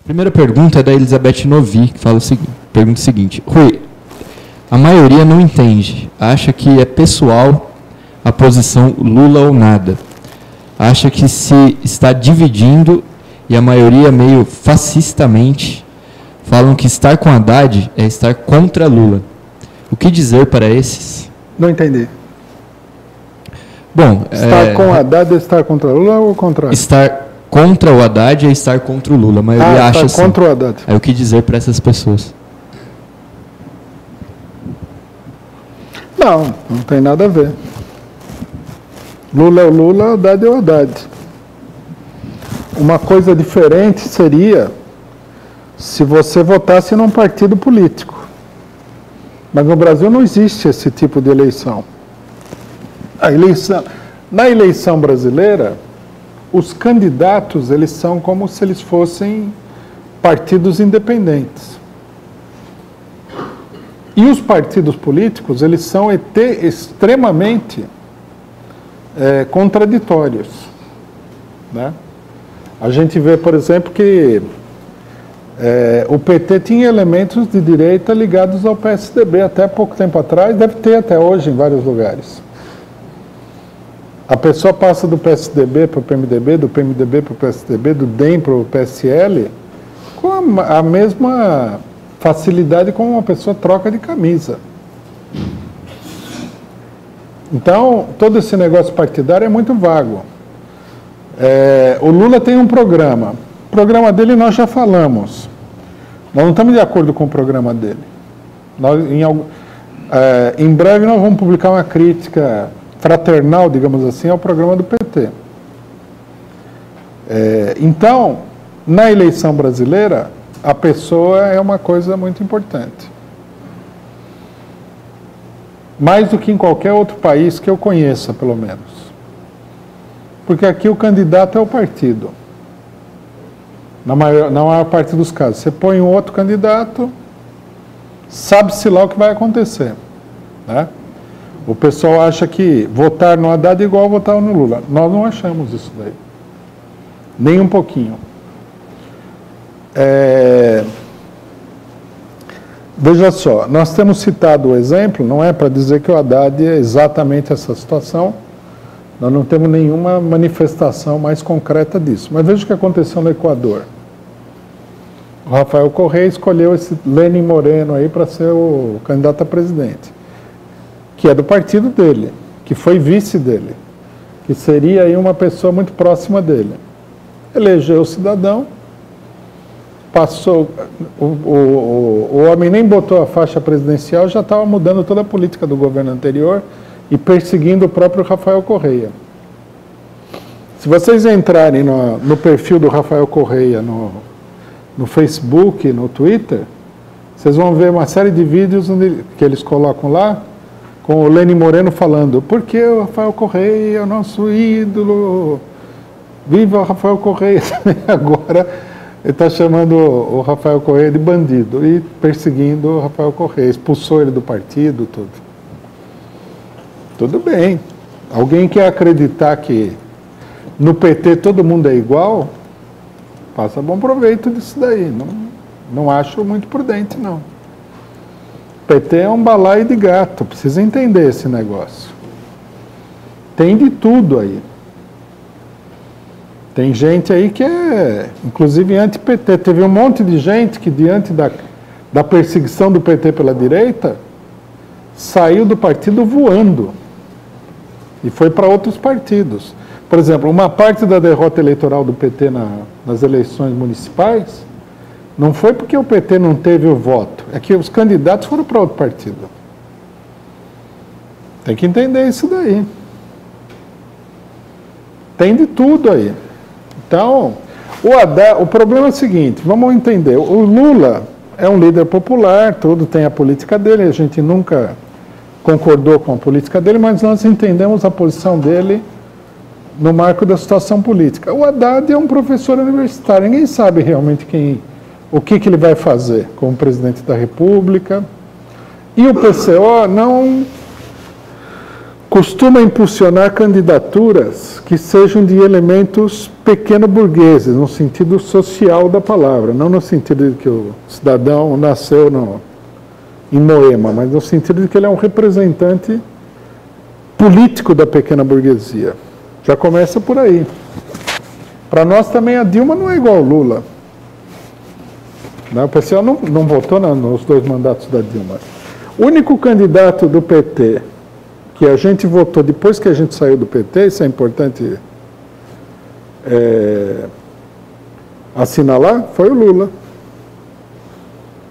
Primeira pergunta é da Elizabeth Novi, que fala pergunta o seguinte: Rui, a maioria não entende, acha que é pessoal a posição Lula ou nada. Acha que se está dividindo e a maioria meio fascistamente falam que estar com Haddad é estar contra Lula. O que dizer para esses? Não entendi. Bom, estar com Haddad é estar contra Lula ou o contrário? Estar contra o Haddad é estar contra o Lula. A maioria acha assim. Contra o Haddad. É o que dizer para essas pessoas? Não tem nada a ver. Lula é o Lula, Haddad é o Haddad. Uma coisa diferente seria se você votasse num partido político. Mas no Brasil não existe esse tipo de eleição. Na eleição brasileira, os candidatos eles são como se eles fossem partidos independentes. E os partidos políticos eles são extremamente contraditórios, né? A gente vê, por exemplo, que o PT tinha elementos de direita ligados ao PSDB até pouco tempo atrás, deve ter até hoje em vários lugares. A pessoa passa do PSDB para o PMDB, do PMDB para o PSDB, do DEM para o PSL, com a mesma facilidade como uma pessoa troca de camisa. Então, todo esse negócio partidário é muito vago. O Lula tem um programa. O programa dele nós já falamos. Nós não estamos de acordo com o programa dele. Em breve nós vamos publicar uma crítica fraternal, digamos assim, ao programa do PT. Então, na eleição brasileira, a pessoa é uma coisa muito importante. Mais do que em qualquer outro país que eu conheça, pelo menos. Porque aqui o candidato é o partido. Na maior parte dos casos. Você põe um outro candidato, sabe-se lá o que vai acontecer, né? O pessoal acha que votar no Haddad é igual votar no Lula. Nós não achamos isso daí. Nem um pouquinho. Veja só, nós temos citado o exemplo, não é para dizer que o Haddad é exatamente essa situação, nós não temos nenhuma manifestação mais concreta disso. Mas veja o que aconteceu no Equador. O Rafael Correa escolheu esse Lenin Moreno aí para ser o candidato a presidente, que é do partido dele, que foi vice dele, que seria aí uma pessoa muito próxima dele. Elegeu o cidadão, passou, o homem nem botou a faixa presidencial, já estava mudando toda a política do governo anterior e perseguindo o próprio Rafael Correa. Se vocês entrarem no perfil do Rafael Correa no Facebook, no Twitter, vocês vão ver uma série de vídeos que eles colocam lá, com o Lenin Moreno falando, porque o Rafael Correa é o nosso ídolo, viva o Rafael Correa. Agora ele está chamando o Rafael Correa de bandido e perseguindo o Rafael Correa, expulsou ele do partido, tudo. Tudo bem. Alguém quer acreditar que no PT todo mundo é igual? Faça bom proveito disso daí. Não acho muito prudente, não. PT é um balaio de gato, precisa entender esse negócio. Tem de tudo aí. Tem gente aí que é, inclusive, anti-PT. Teve um monte de gente que, diante da perseguição do PT pela direita, saiu do partido voando e foi para outros partidos. Por exemplo, uma parte da derrota eleitoral do PT nas eleições municipais não foi porque o PT não teve o voto, é que os candidatos foram para outro partido. Tem que entender isso daí. Tem de tudo aí. Então, o problema é o seguinte, vamos entender, o Lula é um líder popular, tudo tem a política dele, a gente nunca concordou com a política dele, mas nós entendemos a posição dele no marco da situação política. O Haddad é um professor universitário, ninguém sabe realmente o que ele vai fazer como presidente da República. E o PCO costuma impulsionar candidaturas que sejam de elementos pequeno-burgueses, no sentido social da palavra, não no sentido de que o cidadão nasceu em Moema, mas no sentido de que ele é um representante político da pequena burguesia. Já começa por aí. Para nós também a Dilma não é igual ao Lula. O pessoal não votou nos 2 mandatos da Dilma. O único candidato do PT que a gente votou depois que a gente saiu do PT, isso é importante assinalar, foi o Lula.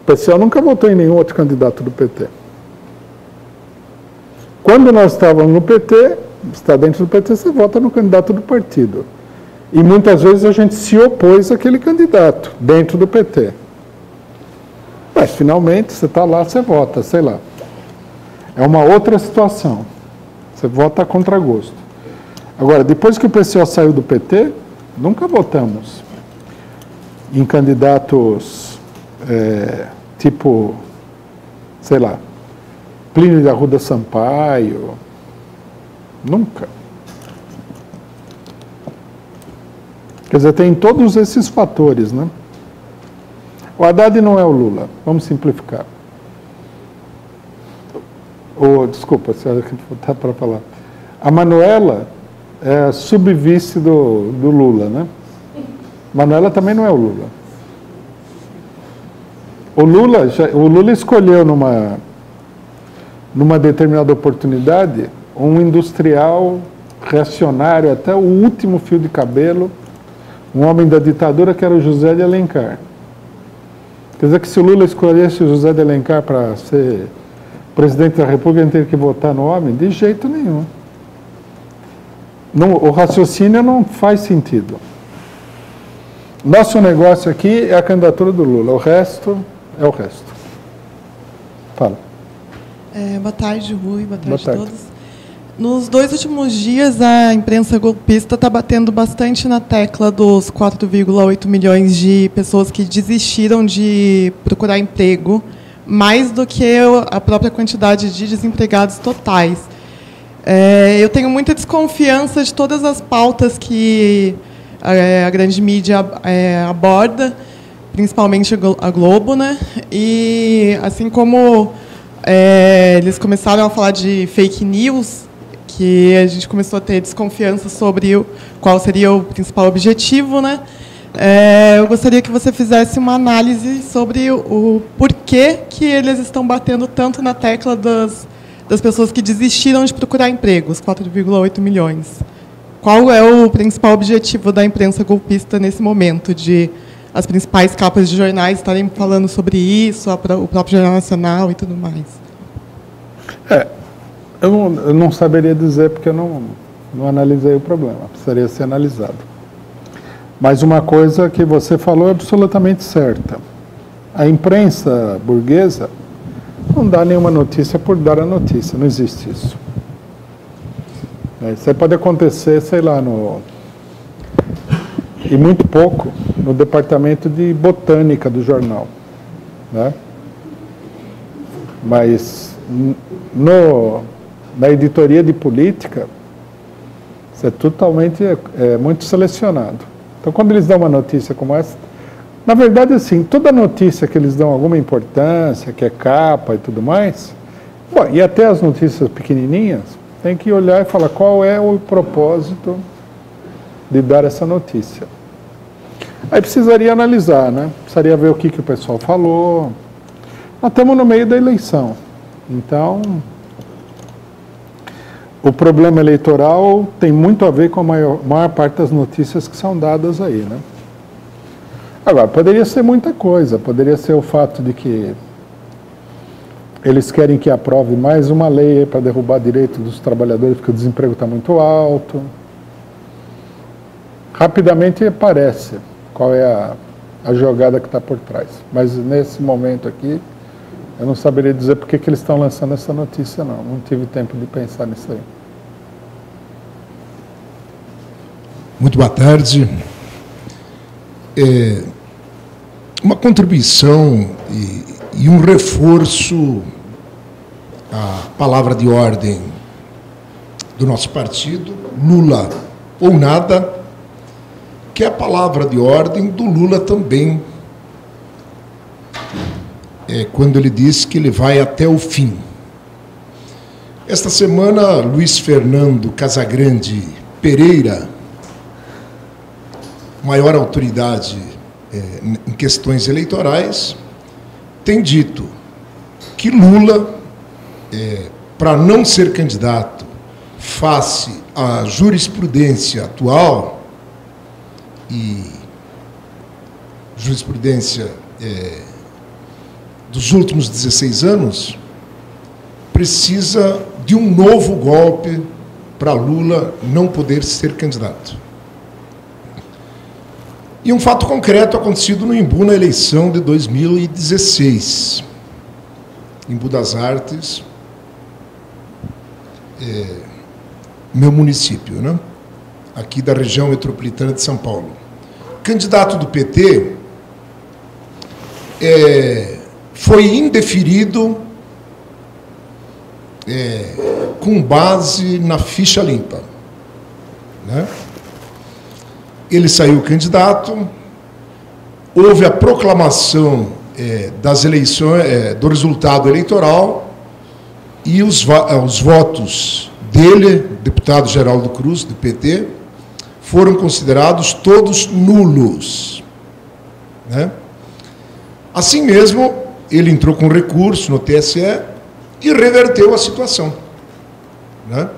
O pessoal nunca votou em nenhum outro candidato do PT. Quando nós estávamos no PT, está dentro do PT, você vota no candidato do partido. E muitas vezes a gente se opôs àquele candidato dentro do PT. Mas finalmente você está lá, você vota, sei lá. É uma outra situação. Você vota a contragosto. Agora, depois que o PCO saiu do PT, nunca votamos em candidatos tipo, sei lá, Plínio de Arruda Sampaio. Nunca. Quer dizer, tem todos esses fatores, né? O Haddad não é o Lula, vamos simplificar. Desculpa, se está para falar. A Manuela é a subvice do Lula, né? Manuela também não é o Lula. O Lula escolheu numa determinada oportunidade um industrial reacionário até o último fio de cabelo, um homem da ditadura que era o José de Alencar. Quer dizer que se o Lula escolhesse o José de Alencar para ser presidente da República, ele teria que votar no homem? De jeito nenhum. O raciocínio não faz sentido. Nosso negócio aqui é a candidatura do Lula, o resto é o resto. Fala. Boa tarde, Rui, boa tarde a todos. Nos 2 últimos dias, a imprensa golpista está batendo bastante na tecla dos 4,8 milhões de pessoas que desistiram de procurar emprego, mais do que a própria quantidade de desempregados totais. Eu tenho muita desconfiança de todas as pautas que a grande mídia aborda, principalmente a Globo, né? E assim como eles começaram a falar de fake news, que a gente começou a ter desconfiança sobre qual seria o principal objetivo, né? Eu gostaria que você fizesse uma análise sobre o porquê que eles estão batendo tanto na tecla das pessoas que desistiram de procurar empregos, 4,8 milhões. Qual é o principal objetivo da imprensa golpista nesse momento, de as principais capas de jornais estarem falando sobre isso, o próprio Jornal Nacional e tudo mais? Eu não saberia dizer, porque eu não analisei o problema, precisaria ser analisado. Mas uma coisa que você falou é absolutamente certa. A imprensa burguesa não dá nenhuma notícia por dar a notícia, não existe isso. Isso aí pode acontecer, sei lá, e muito pouco, no departamento de botânica do jornal, né? Mas na editoria de política, isso é totalmente, muito selecionado. Então, quando eles dão uma notícia como essa, na verdade, assim, toda notícia que eles dão alguma importância, que é capa e tudo mais, bom, e até as notícias pequenininhas, tem que olhar e falar qual é o propósito de dar essa notícia. Aí precisaria analisar, né? Precisaria ver o que o pessoal falou. Nós estamos no meio da eleição. Então, o problema eleitoral tem muito a ver com a maior parte das notícias que são dadas aí, né? Agora, poderia ser muita coisa. Poderia ser o fato de que eles querem que aprove mais uma lei para derrubar direito dos trabalhadores, porque o desemprego está muito alto. Rapidamente aparece qual é a jogada que está por trás. Mas nesse momento aqui, eu não saberia dizer por que eles estão lançando essa notícia, não. Não tive tempo de pensar nisso aí. Muito boa tarde. Uma contribuição e um reforço à palavra de ordem do nosso partido, Lula ou nada, que é a palavra de ordem do Lula também, quando ele diz que ele vai até o fim. Esta semana, Luiz Fernando Casagrande Pereira, maior autoridade em questões eleitorais, tem dito que Lula, para não ser candidato face à jurisprudência atual, e jurisprudência dos últimos 16 anos, precisa de um novo golpe para Lula não poder ser candidato. E um fato concreto acontecido no Embu na eleição de 2016. Embu das Artes, meu município, né? Aqui da região metropolitana de São Paulo. Candidato do PT foi indeferido com base na ficha limpa, né? Ele saiu candidato, houve a proclamação das eleições, do resultado eleitoral, e os votos dele, deputado Geraldo Cruz, do PT, foram considerados todos nulos, né? Assim mesmo, ele entrou com recurso no TSE e reverteu a situação, né?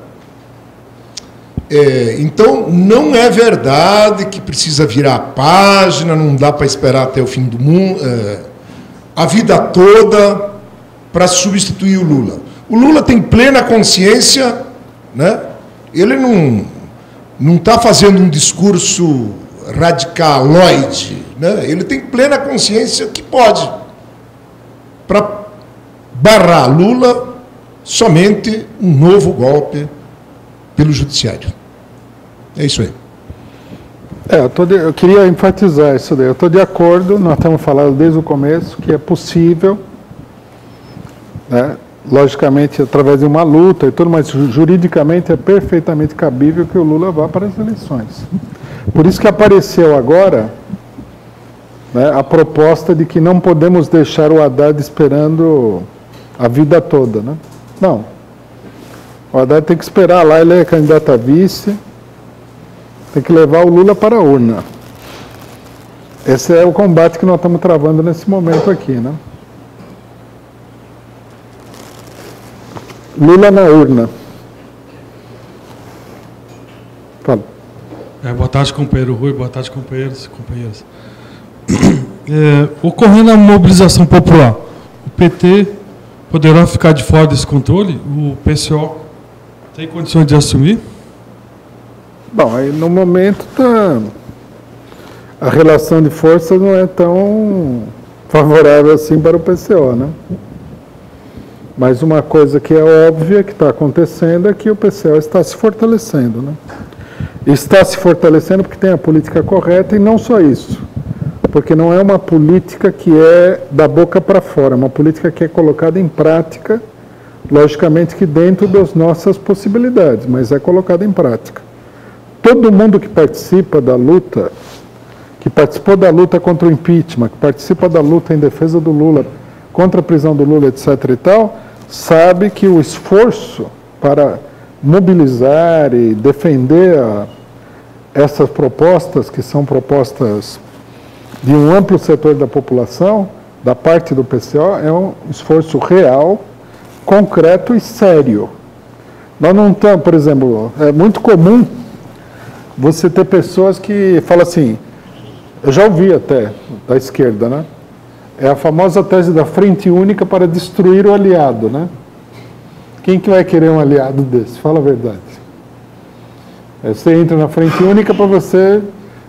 Então, não é verdade que precisa virar a página, não dá para esperar até o fim do mundo, a vida toda, para substituir o Lula. O Lula tem plena consciência, né? Ele não está fazendo um discurso radicaloide, né? Ele tem plena consciência que pode, para barrar Lula, somente um novo golpe pelo judiciário. É isso aí. Eu queria enfatizar isso daí. Eu estou de acordo, nós estamos falando desde o começo que é possível, né, logicamente através de uma luta e tudo, mas juridicamente é perfeitamente cabível que o Lula vá para as eleições. Por isso que apareceu agora, né, a proposta de que não podemos deixar o Haddad esperando a vida toda, né? Não. O Haddad tem que esperar lá, ele é candidato a vice, tem que levar o Lula para a urna. Esse é o combate que nós estamos travando nesse momento aqui, né? Lula na urna. Fala. Boa tarde, companheiro Rui, boa tarde, companheiros e companheiras. Ocorrendo a mobilização popular, o PT poderá ficar de fora desse controle? O PCO tem condições de assumir? Bom, aí no momento a relação de forças não é tão favorável assim para o PCO, né? Mas uma coisa que é óbvia que está acontecendo é que o PCO está se fortalecendo, né? Está se fortalecendo porque tem a política correta e não só isso. Porque não é uma política que é da boca para fora, é uma política que é colocada em prática, logicamente que dentro das nossas possibilidades, mas é colocada em prática. Todo mundo que participa da luta, que participou da luta contra o impeachment, que participa da luta em defesa do Lula, contra a prisão do Lula, etc. e tal, sabe que o esforço para mobilizar e defender essas propostas, que são propostas de um amplo setor da população, da parte do PCO, é um esforço real, concreto e sério. Nós não estamos, por exemplo, é muito comum você ter pessoas que falam assim, eu já ouvi até da esquerda, né? É a famosa tese da frente única para destruir o aliado, né? Quem que vai querer um aliado desse? Fala a verdade. Você entra na frente única para você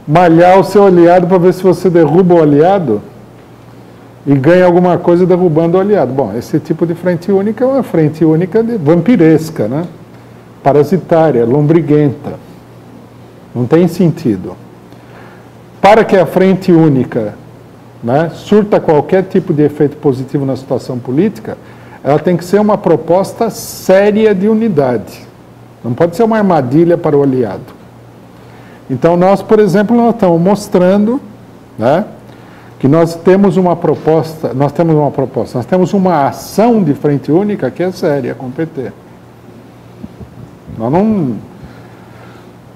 malhar o seu aliado para ver se você derruba o aliado e ganha alguma coisa derrubando o aliado. Bom, esse tipo de frente única é uma frente única vampiresca, né? Parasitária, lombriguenta. Não tem sentido. Para que a frente única, né, surta qualquer tipo de efeito positivo na situação política, ela tem que ser uma proposta séria de unidade, Não pode ser uma armadilha para o aliado. Então, nós, por exemplo, nós estamos mostrando, né, que nós temos uma proposta, nós temos uma ação de frente única que é séria com o PT. Nós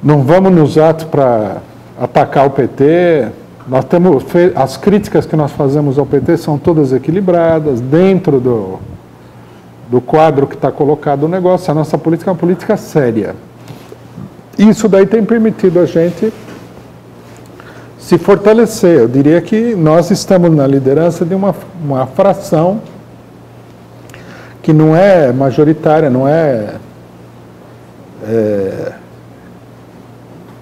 não vamos nos atos para atacar o PT. Nós temos as críticas que nós fazemos ao PT são todas equilibradas, dentro do quadro que está colocado o negócio. A nossa política é uma política séria. Isso daí tem permitido a gente se fortalecer. Eu diria que nós estamos na liderança de uma fração que não é majoritária, não é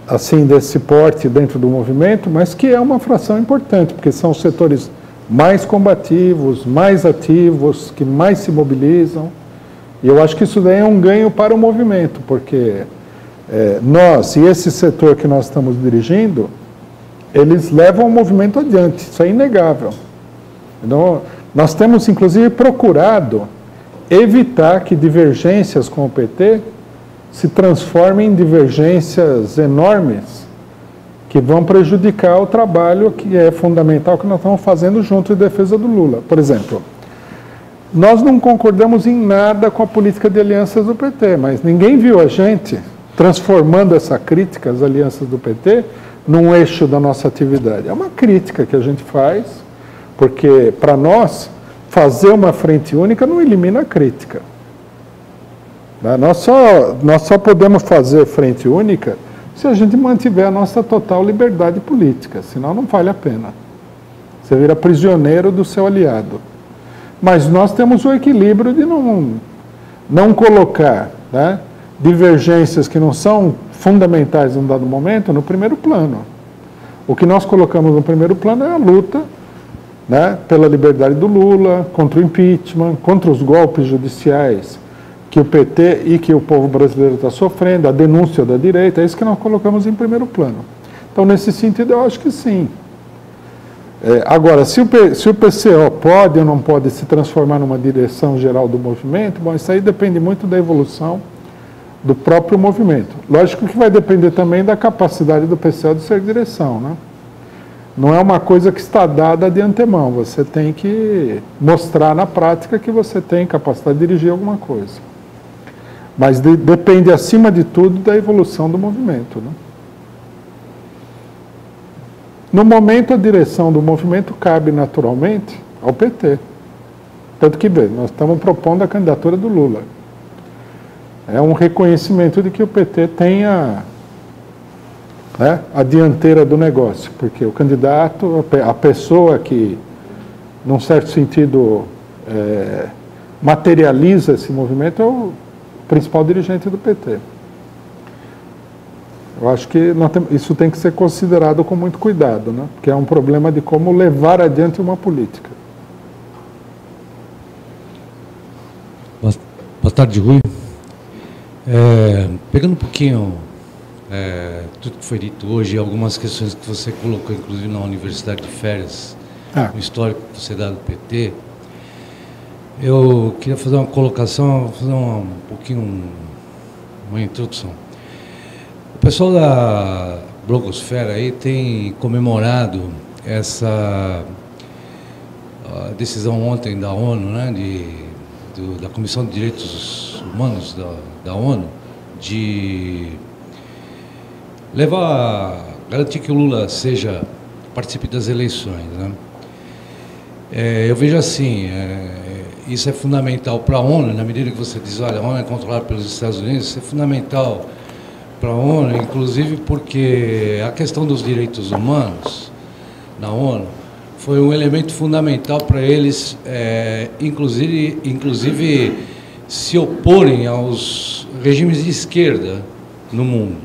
assim desse porte dentro do movimento, mas que é uma fração importante, porque são os setores mais combativos, mais ativos, que mais se mobilizam. E eu acho que isso daí é um ganho para o movimento, porque nós e esse setor que nós estamos dirigindo, eles levam o movimento adiante, isso é inegável. Então, nós temos, inclusive, procurado evitar que divergências com o PT se transformem em divergências enormes que vão prejudicar o trabalho que é fundamental que nós estamos fazendo junto em defesa do Lula. Por exemplo, nós não concordamos em nada com a política de alianças do PT, mas ninguém viu a gente transformando essa crítica às alianças do PT num eixo da nossa atividade. É uma crítica que a gente faz, porque para nós fazer uma frente única não elimina a crítica. Nós só podemos fazer frente única se a gente mantiver a nossa total liberdade política, senão não vale a pena. Você vira prisioneiro do seu aliado. Mas nós temos o equilíbrio de não colocar, né, divergências que não são fundamentais em um dado momento no primeiro plano. O que nós colocamos no primeiro plano é a luta, né, pela liberdade do Lula, contra o impeachment, contra os golpes judiciais que o PT e que o povo brasileiro está sofrendo, a denúncia da direita, é isso que nós colocamos em primeiro plano. Então, nesse sentido, eu acho que sim. Agora, se o PCO pode ou não pode se transformar numa direção geral do movimento, bom, isso aí depende muito da evolução do próprio movimento. Lógico que vai depender também da capacidade do PCO de ser direção, né? Não é uma coisa que está dada de antemão, você tem que mostrar na prática que você tem capacidade de dirigir alguma coisa. Mas depende, acima de tudo, da evolução do movimento, né? No momento, a direção do movimento cabe naturalmente ao PT. Tanto que, nós estamos propondo a candidatura do Lula. É um reconhecimento de que o PT tem a dianteira do negócio, porque o candidato, a pessoa que, num certo sentido, materializa esse movimento é o principal dirigente do PT. Eu acho que isso tem que ser considerado com muito cuidado, né? Porque é um problema de como levar adiante uma política. Boa tarde, Rui. Pegando um pouquinho tudo que foi dito hoje, algumas questões que você colocou, inclusive na Universidade de Férias, no histórico que você dá do PT, eu queria fazer uma colocação, fazer um pouquinho uma introdução. O pessoal da blogosfera aí tem comemorado essa decisão ontem da ONU, né, da Comissão de Direitos Humanos da ONU, de garantir que o Lula participe das eleições, né? Eu vejo assim, isso é fundamental para a ONU, na medida que você diz, olha, a ONU é controlada pelos Estados Unidos, isso é fundamental para a ONU, inclusive porque a questão dos direitos humanos na ONU foi um elemento fundamental para eles, inclusive se oporem aos regimes de esquerda no mundo.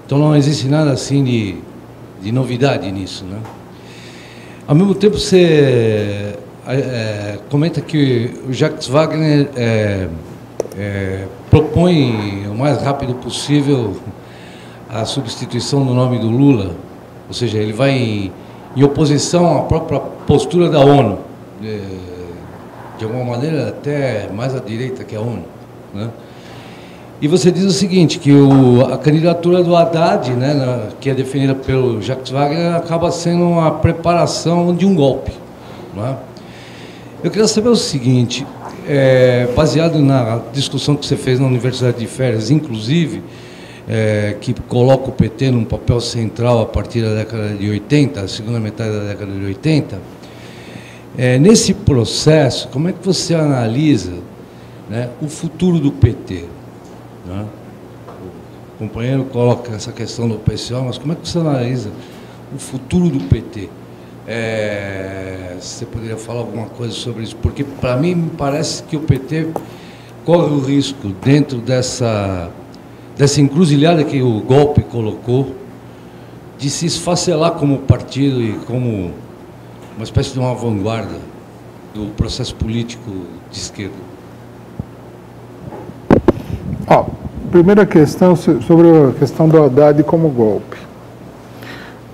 Então não existe nada assim de novidade nisso, né? Ao mesmo tempo, você comenta que o Jacques Wagner propõe o mais rápido possível a substituição do nome do Lula, ou seja, ele vai em oposição à própria postura da ONU, de alguma maneira até mais à direita que a ONU, né? E você diz o seguinte, que a candidatura do Haddad, né, que é definida pelo Jacques Wagner, acaba sendo uma preparação de um golpe. Não é? Eu queria saber o seguinte, baseado na discussão que você fez na Universidade de Férias, inclusive, que coloca o PT num papel central a partir da década de 80, a segunda metade da década de 80, nesse processo, como é que você analisa, né, o futuro do PT? Né? O companheiro coloca essa questão do PCO, mas como é que você analisa o futuro do PT? Você poderia falar alguma coisa sobre isso? Porque, para mim, me parece que o PT corre o risco, dentro dessa encruzilhada que o golpe colocou, de se esfacelar como partido e como uma espécie de uma vanguarda do processo político de esquerda. Primeira questão sobre a questão do Haddad como golpe.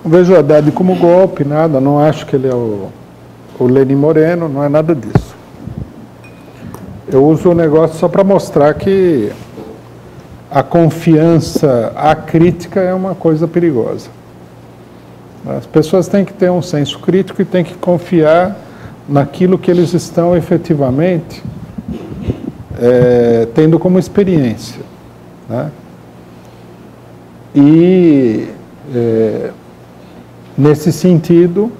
Não vejo o Haddad como golpe, nada, não acho que ele é o Lenin Moreno, não é nada disso. Eu uso o negócio só para mostrar que a confiança, a crítica é uma coisa perigosa. As pessoas têm que ter um senso crítico e têm que confiar naquilo que eles estão efetivamente tendo como experiência. Né? E, nesse sentido,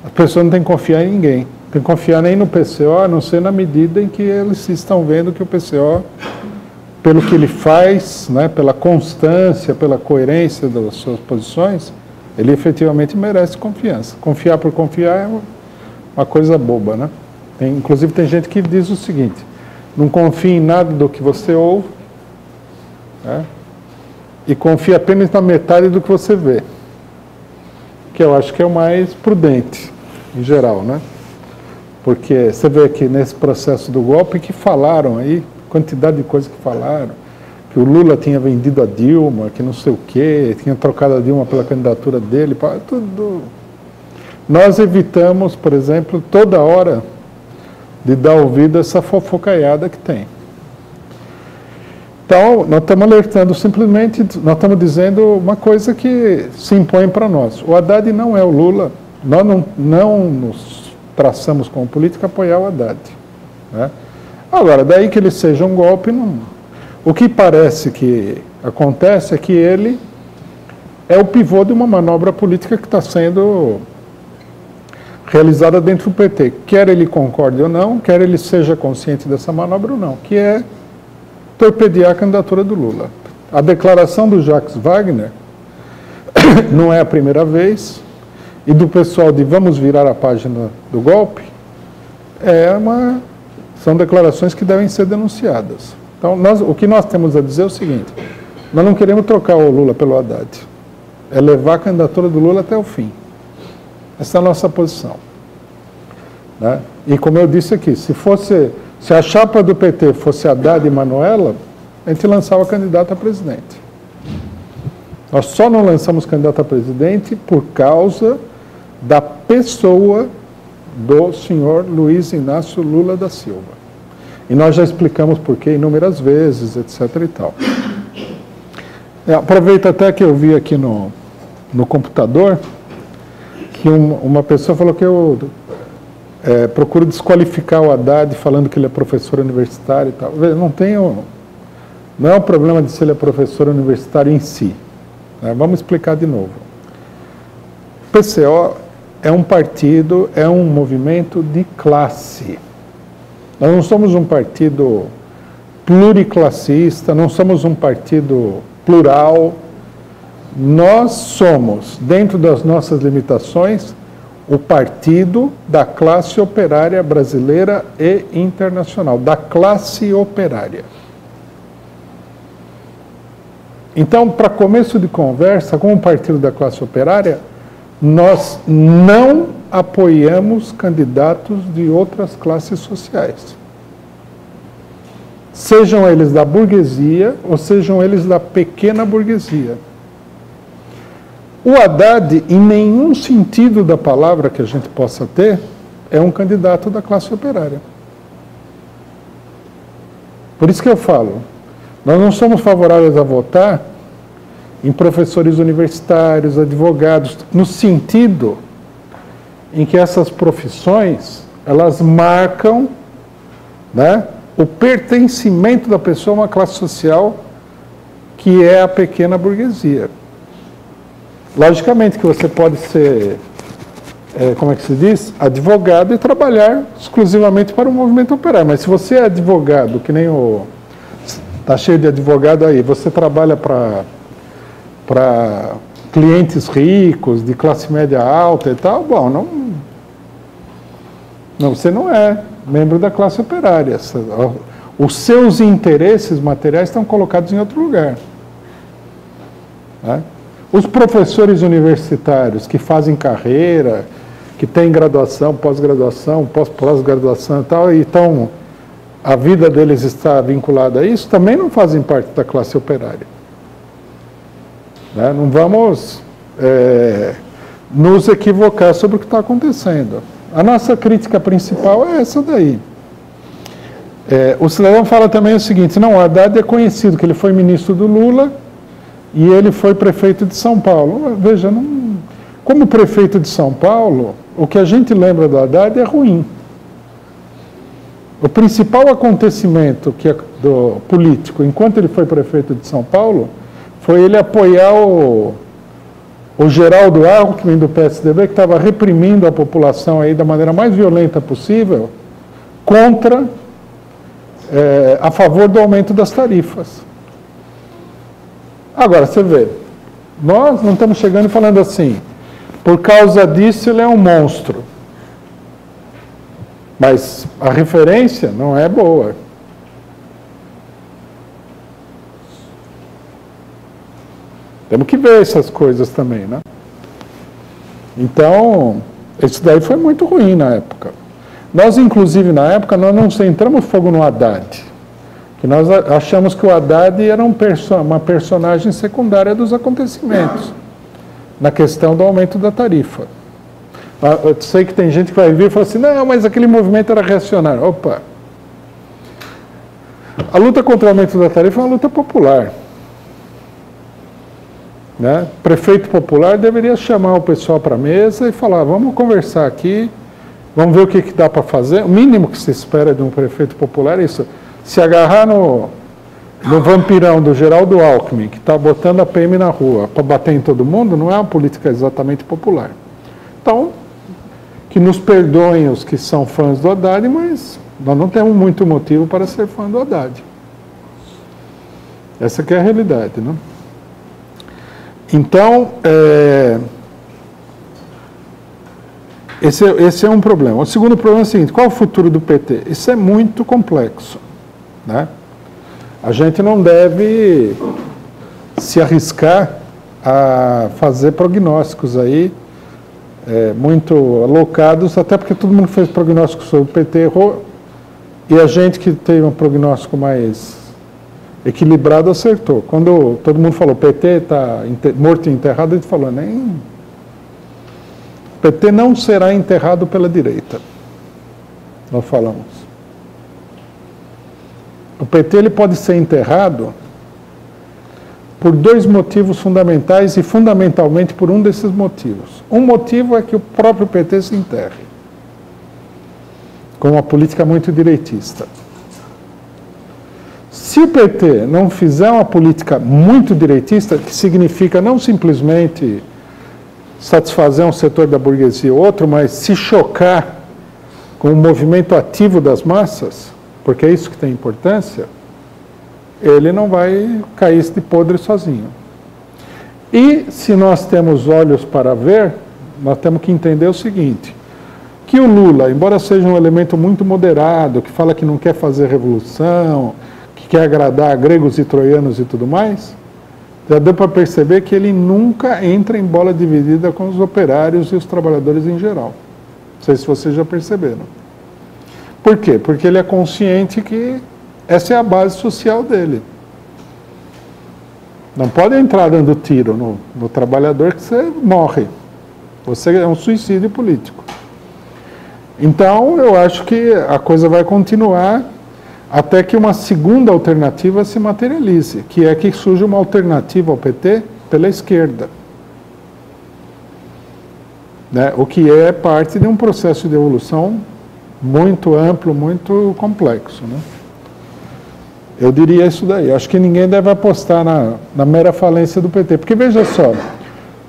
as pessoas não têm que confiar em ninguém. Tem que confiar nem no PCO, a não ser na medida em que eles estão vendo que o PCO, pelo que ele faz, né, pela constância, pela coerência das suas posições, ele efetivamente merece confiança. Confiar por confiar é uma coisa boba, né? Inclusive tem gente que diz o seguinte: não confie em nada do que você ouve, né, e confie apenas na metade do que você vê, que eu acho que é o mais prudente, em geral, né? Porque você vê que nesse processo do golpe que falaram aí, quantidade de coisas que falaram, que o Lula tinha vendido a Dilma, que não sei o quê, tinha trocado a Dilma pela candidatura dele, tudo. Nós evitamos, por exemplo, toda hora de dar ouvido a essa fofocaiada que tem. Então, nós estamos alertando simplesmente, nós estamos dizendo uma coisa que se impõe para nós. O Haddad não é o Lula, nós não nos traçamos como política apoiar o Haddad. Né? Agora, daí que ele seja um golpe, não. O que parece que acontece é que ele é o pivô de uma manobra política que está sendo realizada dentro do PT. Quer ele concorde ou não, quer ele seja consciente dessa manobra ou não, que é torpedear a candidatura do Lula. A declaração do Jacques Wagner não é a primeira vez, e do pessoal de vamos virar a página do golpe, são declarações que devem ser denunciadas. Então, o que nós temos a dizer é o seguinte: nós não queremos trocar o Lula pelo Haddad, é levar a candidatura do Lula até o fim. Essa é a nossa posição. Né? E como eu disse aqui, se a chapa do PT fosse Haddad e Manuela, a gente lançava candidato a presidente. Nós só não lançamos candidato a presidente por causa da pessoa do senhor Luiz Inácio Lula da Silva. E nós já explicamos por quê inúmeras vezes, etc. e tal. Aproveito até que eu vi aqui no computador que uma pessoa falou que eu procuro desqualificar o Haddad falando que ele é professor universitário e tal. Não é um problema de se ele é professor universitário em si. Né? Vamos explicar de novo. O PCO é um partido, é um movimento de classe. Nós não somos um partido pluriclassista, não somos um partido plural. Nós somos, dentro das nossas limitações, o partido da classe operária brasileira e internacional, da classe operária. Então, para começo de conversa, como partido da classe operária, nós não apoiamos candidatos de outras classes sociais. Sejam eles da burguesia ou sejam eles da pequena burguesia. O Haddad, em nenhum sentido da palavra que a gente possa ter, é um candidato da classe operária. Por isso que eu falo, Nós não somos favoráveis a votar em professores universitários, advogados, no sentido em que essas profissões, elas marcam, né, o pertencimento da pessoa a uma classe social que é a pequena burguesia. Logicamente que você pode ser, como é que se diz? Advogado e trabalhar exclusivamente para o movimento operário. Mas se você é advogado, que nem o... Está cheio de advogado aí, você trabalha para clientes ricos, de classe média alta e tal, bom, não, você não é membro da classe operária. Os seus interesses materiais estão colocados em outro lugar. Né? Os professores universitários que fazem carreira, que têm graduação, pós-graduação, pós-graduação e tal, e estão, a vida deles está vinculada a isso, também não fazem parte da classe operária. Né? Não vamos nos equivocar sobre o que está acontecendo. A nossa crítica principal é essa daí. O cidadão fala também o seguinte, não, o Haddad é conhecido, que ele foi ministro do Lula e ele foi prefeito de São Paulo. Veja, como prefeito de São Paulo, o que a gente lembra do Haddad é ruim. O principal acontecimento do político, enquanto ele foi prefeito de São Paulo, foi ele apoiar o Geraldo Alckmin do PSDB, que estava reprimindo a população aí da maneira mais violenta possível, a favor do aumento das tarifas. Agora, você vê, nós não estamos chegando e falando assim, por causa disso ele é um monstro. Mas a referência não é boa. Temos que ver essas coisas também, né? Então, isso daí foi muito ruim na época. Nós, inclusive, na época, nós não centramos fogo no Haddad. Que nós achamos que o Haddad era uma personagem secundária dos acontecimentos, na questão do aumento da tarifa. Eu sei que tem gente que vai vir e fala assim, não, mas aquele movimento era reacionário. Opa! A luta contra o aumento da tarifa é uma luta popular. Né? Prefeito popular deveria chamar o pessoal para a mesa e falar, vamos conversar aqui, vamos ver o que dá para fazer. O mínimo que se espera de um prefeito popular é isso. Se agarrar no vampirão do Geraldo Alckmin, que está botando a PM na rua para bater em todo mundo, não é uma política exatamente popular. Então, que nos perdoem os que são fãs do Haddad, mas nós não temos muito motivo para ser fã do Haddad. Essa que é a realidade, né? Então, esse é um problema. O segundo problema é o seguinte, qual é o futuro do PT? Isso é muito complexo, né? A gente não deve se arriscar a fazer prognósticos aí, muito alocados, até porque todo mundo fez prognóstico sobre o PT errou, e a gente que teve um prognóstico mais equilibrado acertou. Quando todo mundo falou PT está morto e enterrado, a gente falou, nem... O PT não será enterrado pela direita. Nós falamos. O PT ele pode ser enterrado por dois motivos fundamentais e fundamentalmente por um desses motivos. Um motivo é que o próprio PT se enterre, com uma política muito direitista. Se o PT não fizer uma política muito direitista, que significa não simplesmente satisfazer um setor da burguesia ou outro, mas se chocar com o movimento ativo das massas, porque é isso que tem importância, ele não vai cair de podre sozinho. E se nós temos olhos para ver, nós temos que entender o seguinte, que o Lula, embora seja um elemento muito moderado, que fala que não quer fazer revolução, que quer agradar gregos e troianos e tudo mais, já deu para perceber que ele nunca entra em bola dividida com os operários e os trabalhadores em geral. Não sei se vocês já perceberam. Por quê? Porque ele é consciente que essa é a base social dele. Não pode entrar dando tiro no trabalhador que você morre. Você é um suicídio político. Então, eu acho que a coisa vai continuar até que uma segunda alternativa se materialize, que é que surge uma alternativa ao PT pela esquerda. Né? O que é parte de um processo de evolução muito amplo, muito complexo. Né? Eu diria isso daí. Acho que ninguém deve apostar na mera falência do PT. Porque, veja só,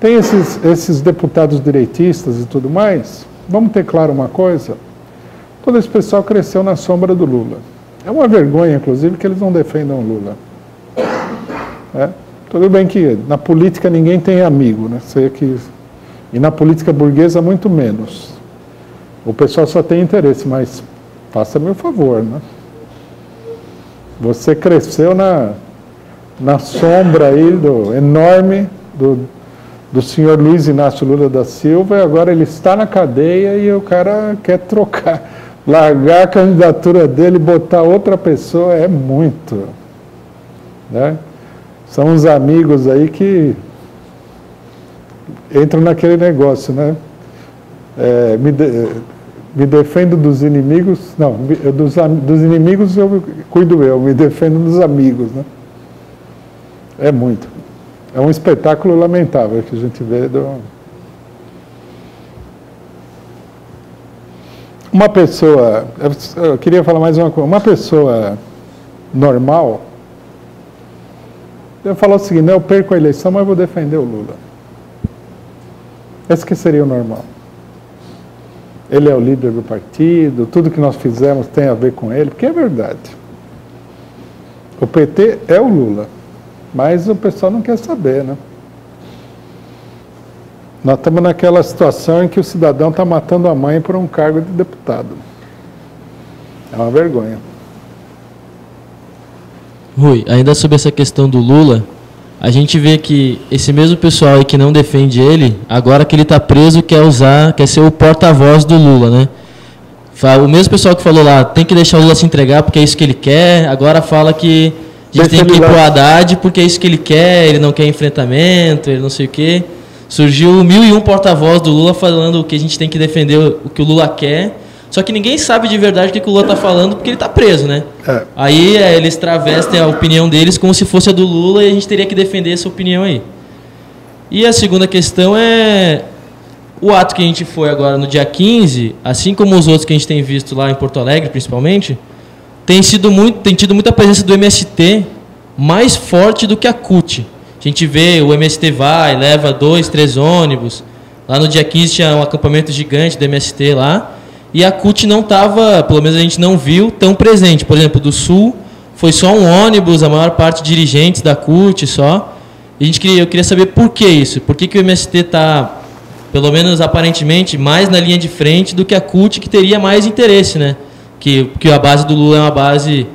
tem esses deputados direitistas e tudo mais. Vamos ter claro uma coisa. Todo esse pessoal cresceu na sombra do Lula. É uma vergonha, inclusive, que eles não defendam o Lula. Tudo bem que na política ninguém tem amigo, né? E na política burguesa muito menos. O pessoal só tem interesse, mas faça-me o favor, né? Você cresceu na sombra aí enorme do senhor Luiz Inácio Lula da Silva, e agora ele está na cadeia e o cara quer trocar, largar a candidatura dele e botar outra pessoa, é muito. Né? São uns amigos aí que entram naquele negócio, né? Me defendo dos inimigos, não, dos inimigos eu cuido me defendo dos amigos, né? É muito. É um espetáculo lamentável que a gente vê uma pessoa, eu queria falar mais uma coisa, uma pessoa normal, eu falo o seguinte, eu perco a eleição, mas eu vou defender o Lula. Esse que seria o normal. Ele é o líder do partido, tudo que nós fizemos tem a ver com ele, porque é verdade. O PT é o Lula, mas o pessoal não quer saber, né? Nós estamos naquela situação em que o cidadão está matando a mãe por um cargo de deputado. É uma vergonha. Rui, ainda sobre essa questão do Lula, a gente vê que esse mesmo pessoal aí que não defende ele, agora que ele está preso, quer ser o porta-voz do Lula, né? O mesmo pessoal que falou lá, tem que deixar o Lula se entregar porque é isso que ele quer, agora fala que a gente tem que ir pro Haddad porque é isso que ele quer, ele não quer enfrentamento, ele não sei o quê. Surgiu 1001 porta-voz do Lula falando que a gente tem que defender o que o Lula quer, só que ninguém sabe de verdade o que o Lula está falando porque ele está preso, né? Aí eles travestem a opinião deles como se fosse a do Lula e a gente teria que defender essa opinião aí. E a segunda questão é o ato que a gente foi agora no dia 15, assim como os outros que a gente tem visto lá em Porto Alegre, principalmente, tem tido muita presença do MST mais forte do que a CUT. A gente vê o MST leva 2, 3 ônibus. Lá no dia 15 tinha um acampamento gigante do MST lá. E a CUT não estava, pelo menos a gente não viu, tão presente. Por exemplo, do Sul foi só um ônibus, a maior parte de dirigentes da CUT só. E eu queria saber por que isso. Por que o MST está, pelo menos aparentemente, mais na linha de frente do que a CUT, que teria mais interesse, né? Que a base do Lula é uma base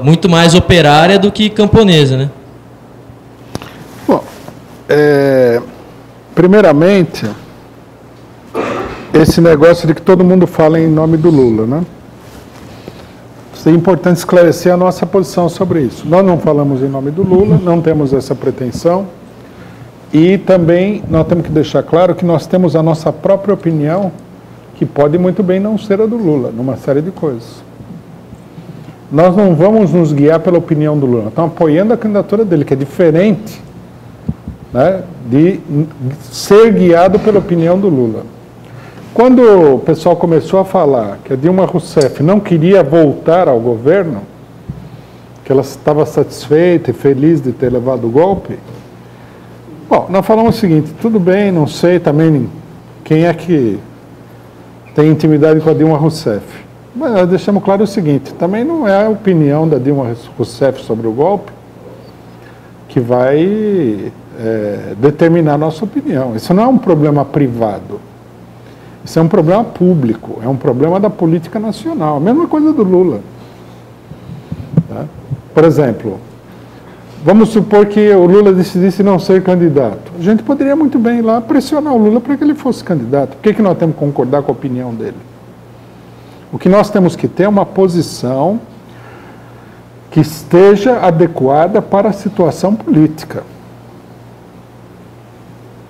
muito mais operária do que camponesa, né? Bom, primeiramente, esse negócio de que todo mundo fala em nome do Lula, né? É importante esclarecer a nossa posição sobre isso. Nós não falamos em nome do Lula, não temos essa pretensão, e também nós temos que deixar claro que nós temos a nossa própria opinião, que pode muito bem não ser a do Lula, numa série de coisas. Nós não vamos nos guiar pela opinião do Lula, estamos apoiando a candidatura dele, que é diferente, né, de ser guiado pela opinião do Lula. Quando o pessoal começou a falar que a Dilma Rousseff não queria voltar ao governo, que ela estava satisfeita e feliz de ter levado o golpe, bom, nós falamos o seguinte, tudo bem, não sei também quem é que tem intimidade com a Dilma Rousseff. Mas nós deixamos claro o seguinte, também não é a opinião da Dilma Rousseff sobre o golpe que vai determinar a nossa opinião. Isso não é um problema privado. Isso é um problema público, é um problema da política nacional. A mesma coisa do Lula. Tá? Por exemplo, vamos supor que o Lula decidisse não ser candidato. A gente poderia muito bem ir lá pressionar o Lula para que ele fosse candidato. Por que nós temos que concordar com a opinião dele? O que nós temos que ter é uma posição que esteja adequada para a situação política.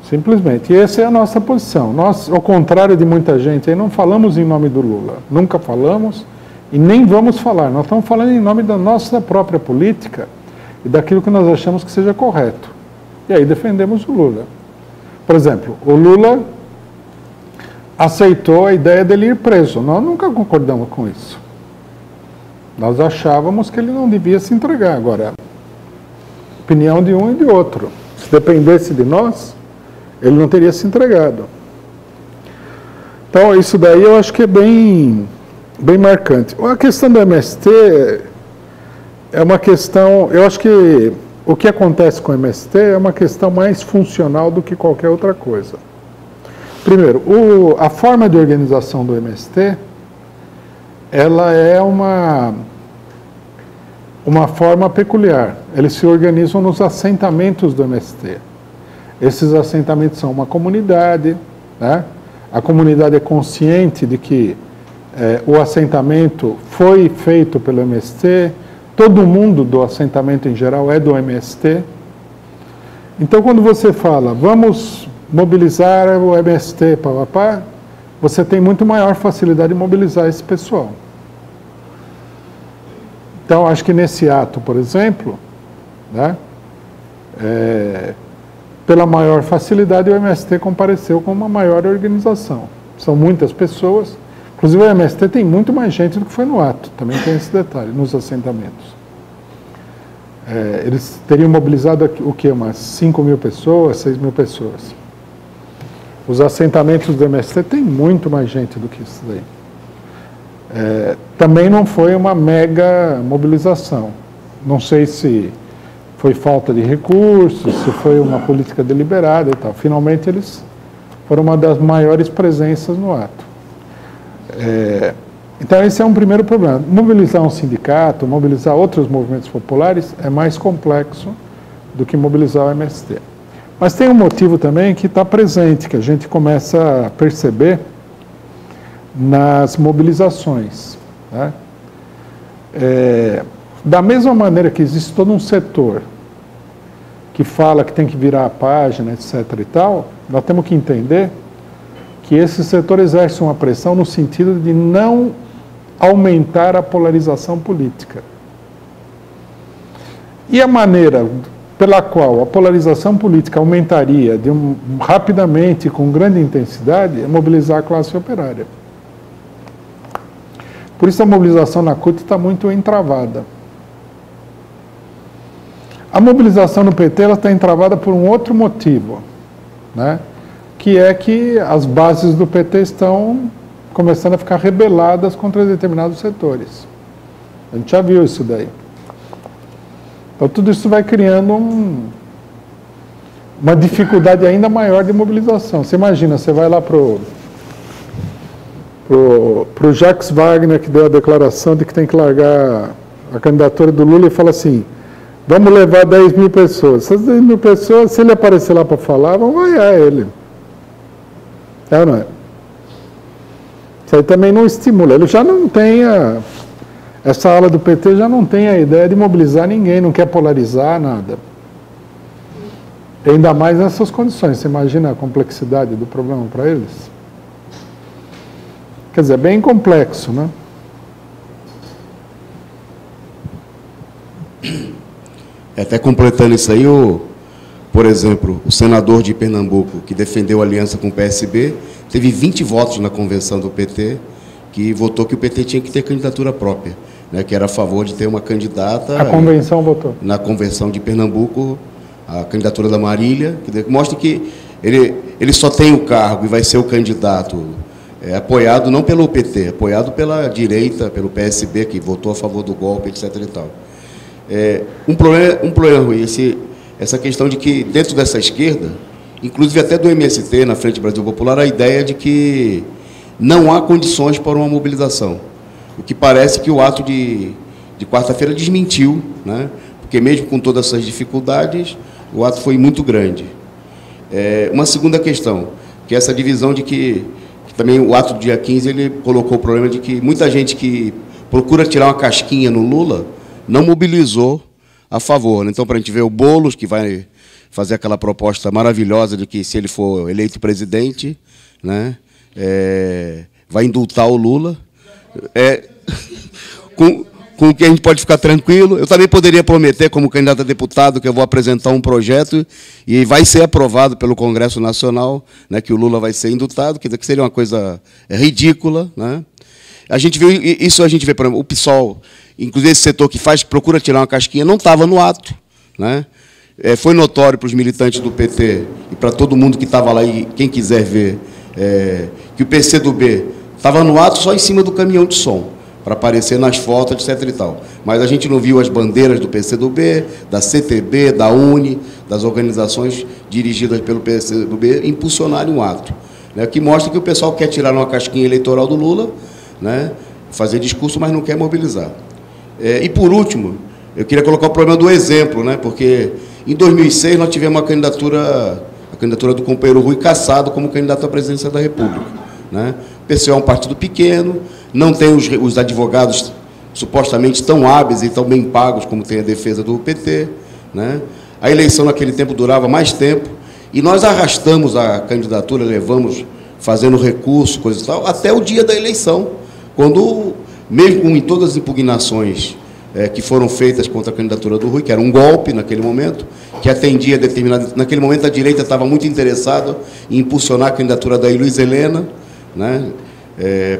Simplesmente. E essa é a nossa posição. Nós, ao contrário de muita gente, aí não falamos em nome do Lula. Nunca falamos E nem vamos falar, nós estamos falando em nome da nossa própria política e daquilo que nós achamos que seja correto. E aí defendemos o Lula. Por exemplo, o Lula aceitou a ideia dele ir preso. Nós nunca concordamos com isso. Nós achávamos que ele não devia se entregar. Agora, opinião de um e de outro. Se dependesse de nós, ele não teria se entregado. Então, isso daí eu acho que é bem marcante. A questão do MST é uma questão... Eu acho que o que acontece com o MST é uma questão mais funcional do que qualquer outra coisa. Primeiro, a forma de organização do MST, ela é uma forma peculiar. Eles se organizam nos assentamentos do MST. Esses assentamentos são uma comunidade, né? A comunidade é consciente de que o assentamento foi feito pelo MST, todo mundo do assentamento em geral é do MST. Então, quando você fala, vamos mobilizar o MST, papapá, você tem muito maior facilidade de mobilizar esse pessoal. Então, acho que nesse ato, por exemplo, né, pela maior facilidade, o MST compareceu com uma maior organização. São muitas pessoas, inclusive o MST tem muito mais gente do que foi no ato, também tem esse detalhe, nos assentamentos. Eles teriam mobilizado o quê? Umas 5 mil pessoas, 6 mil pessoas. Os assentamentos do MST tem muito mais gente do que isso daí. Também não foi uma mega mobilização. Não sei se foi falta de recursos, se foi uma política deliberada e tal. Finalmente, eles foram uma das maiores presenças no ato. Então, esse é um primeiro problema. Mobilizar um sindicato, mobilizar outros movimentos populares é mais complexo do que mobilizar o MST. Mas tem um motivo também que está presente, que a gente começa a perceber nas mobilizações, né? Da mesma maneira que existe todo um setor que fala que tem que virar a página, etc. e tal, nós temos que entender que esse setor exerce uma pressão no sentido de não aumentar a polarização política. E a maneira pela qual a polarização política aumentaria rapidamente, com grande intensidade, é mobilizar a classe operária. Por isso a mobilização na CUT está muito entravada. A mobilização no PT está entravada por um outro motivo, né? Que é que as bases do PT estão começando a ficar rebeladas contra determinados setores. A gente já viu isso daí. Então tudo isso vai criando uma dificuldade ainda maior de mobilização. Você imagina, você vai lá pro Jacques Wagner, que deu a declaração de que tem que largar a candidatura do Lula, e fala assim, vamos levar 10 mil pessoas. Essas 10 mil pessoas, se ele aparecer lá para falar, vão vaiar ele. É ou não é? Isso aí também não estimula. Ele já não tem essa ala do PT já não tem a ideia de mobilizar ninguém, não quer polarizar nada. Ainda mais nessas condições. Você imagina a complexidade do problema para eles? Quer dizer, é bem complexo, né? Até completando isso aí, por exemplo, o senador de Pernambuco, que defendeu a aliança com o PSB, teve 20 votos na convenção do PT, que votou que o PT tinha que ter candidatura própria, né, que era a favor de ter uma candidata... A convenção votou. Na convenção de Pernambuco, a candidatura da Marília, que mostra que ele só tem o cargo e vai ser o candidato apoiado não pelo PT, apoiado pela direita, pelo PSB, que votou a favor do golpe, etc. e tal. Um problema, Rui, essa questão de que, dentro dessa esquerda, inclusive até do MST, na Frente Brasil Popular, a ideia de que não há condições para uma mobilização. O que parece que o ato de quarta-feira desmentiu, né? Porque mesmo com todas essas dificuldades, o ato foi muito grande. Uma segunda questão, que é essa divisão de que também o ato do dia 15, ele colocou o problema de que muita gente que procura tirar uma casquinha no Lula não mobilizou a favor. Então, para a gente ver o Boulos, que vai fazer aquela proposta maravilhosa de que, se ele for eleito presidente, né, vai indultar o Lula. com o que a gente pode ficar tranquilo. Eu também poderia prometer, como candidato a deputado, que eu vou apresentar um projeto e vai ser aprovado pelo Congresso Nacional, né, que o Lula vai ser indultado, que seria uma coisa ridícula, né? A gente viu isso, por exemplo, o PSOL, inclusive esse setor que procura tirar uma casquinha, não estava no ato, né? Foi notório para os militantes do PT e para todo mundo que estava lá e quem quiser ver, que o PCdoB estava no ato só em cima do caminhão de som, para aparecer nas fotos, etc. e tal. Mas a gente não viu as bandeiras do PCdoB, da CTB, da UNE, das organizações dirigidas pelo PCdoB, impulsionarem um ato, né, que mostra que o pessoal quer tirar uma casquinha eleitoral do Lula, né, fazer discurso, mas não quer mobilizar. E, por último, eu queria colocar o problema do exemplo, né, porque em 2006 nós tivemos a candidatura do companheiro Rui Cassado como candidato à presidência da República, né? O PCO é um partido pequeno, não tem os advogados supostamente tão hábeis e tão bem pagos como tem a defesa do PT, né? A eleição naquele tempo durava mais tempo, e nós arrastamos a candidatura, levamos fazendo recurso, coisa e tal, até o dia da eleição, quando, mesmo em todas as impugnações que foram feitas contra a candidatura do Rui, que era um golpe naquele momento, que atendia determinado... Naquele momento a direita estava muito interessada em impulsionar a candidatura da Luiza Helena, né,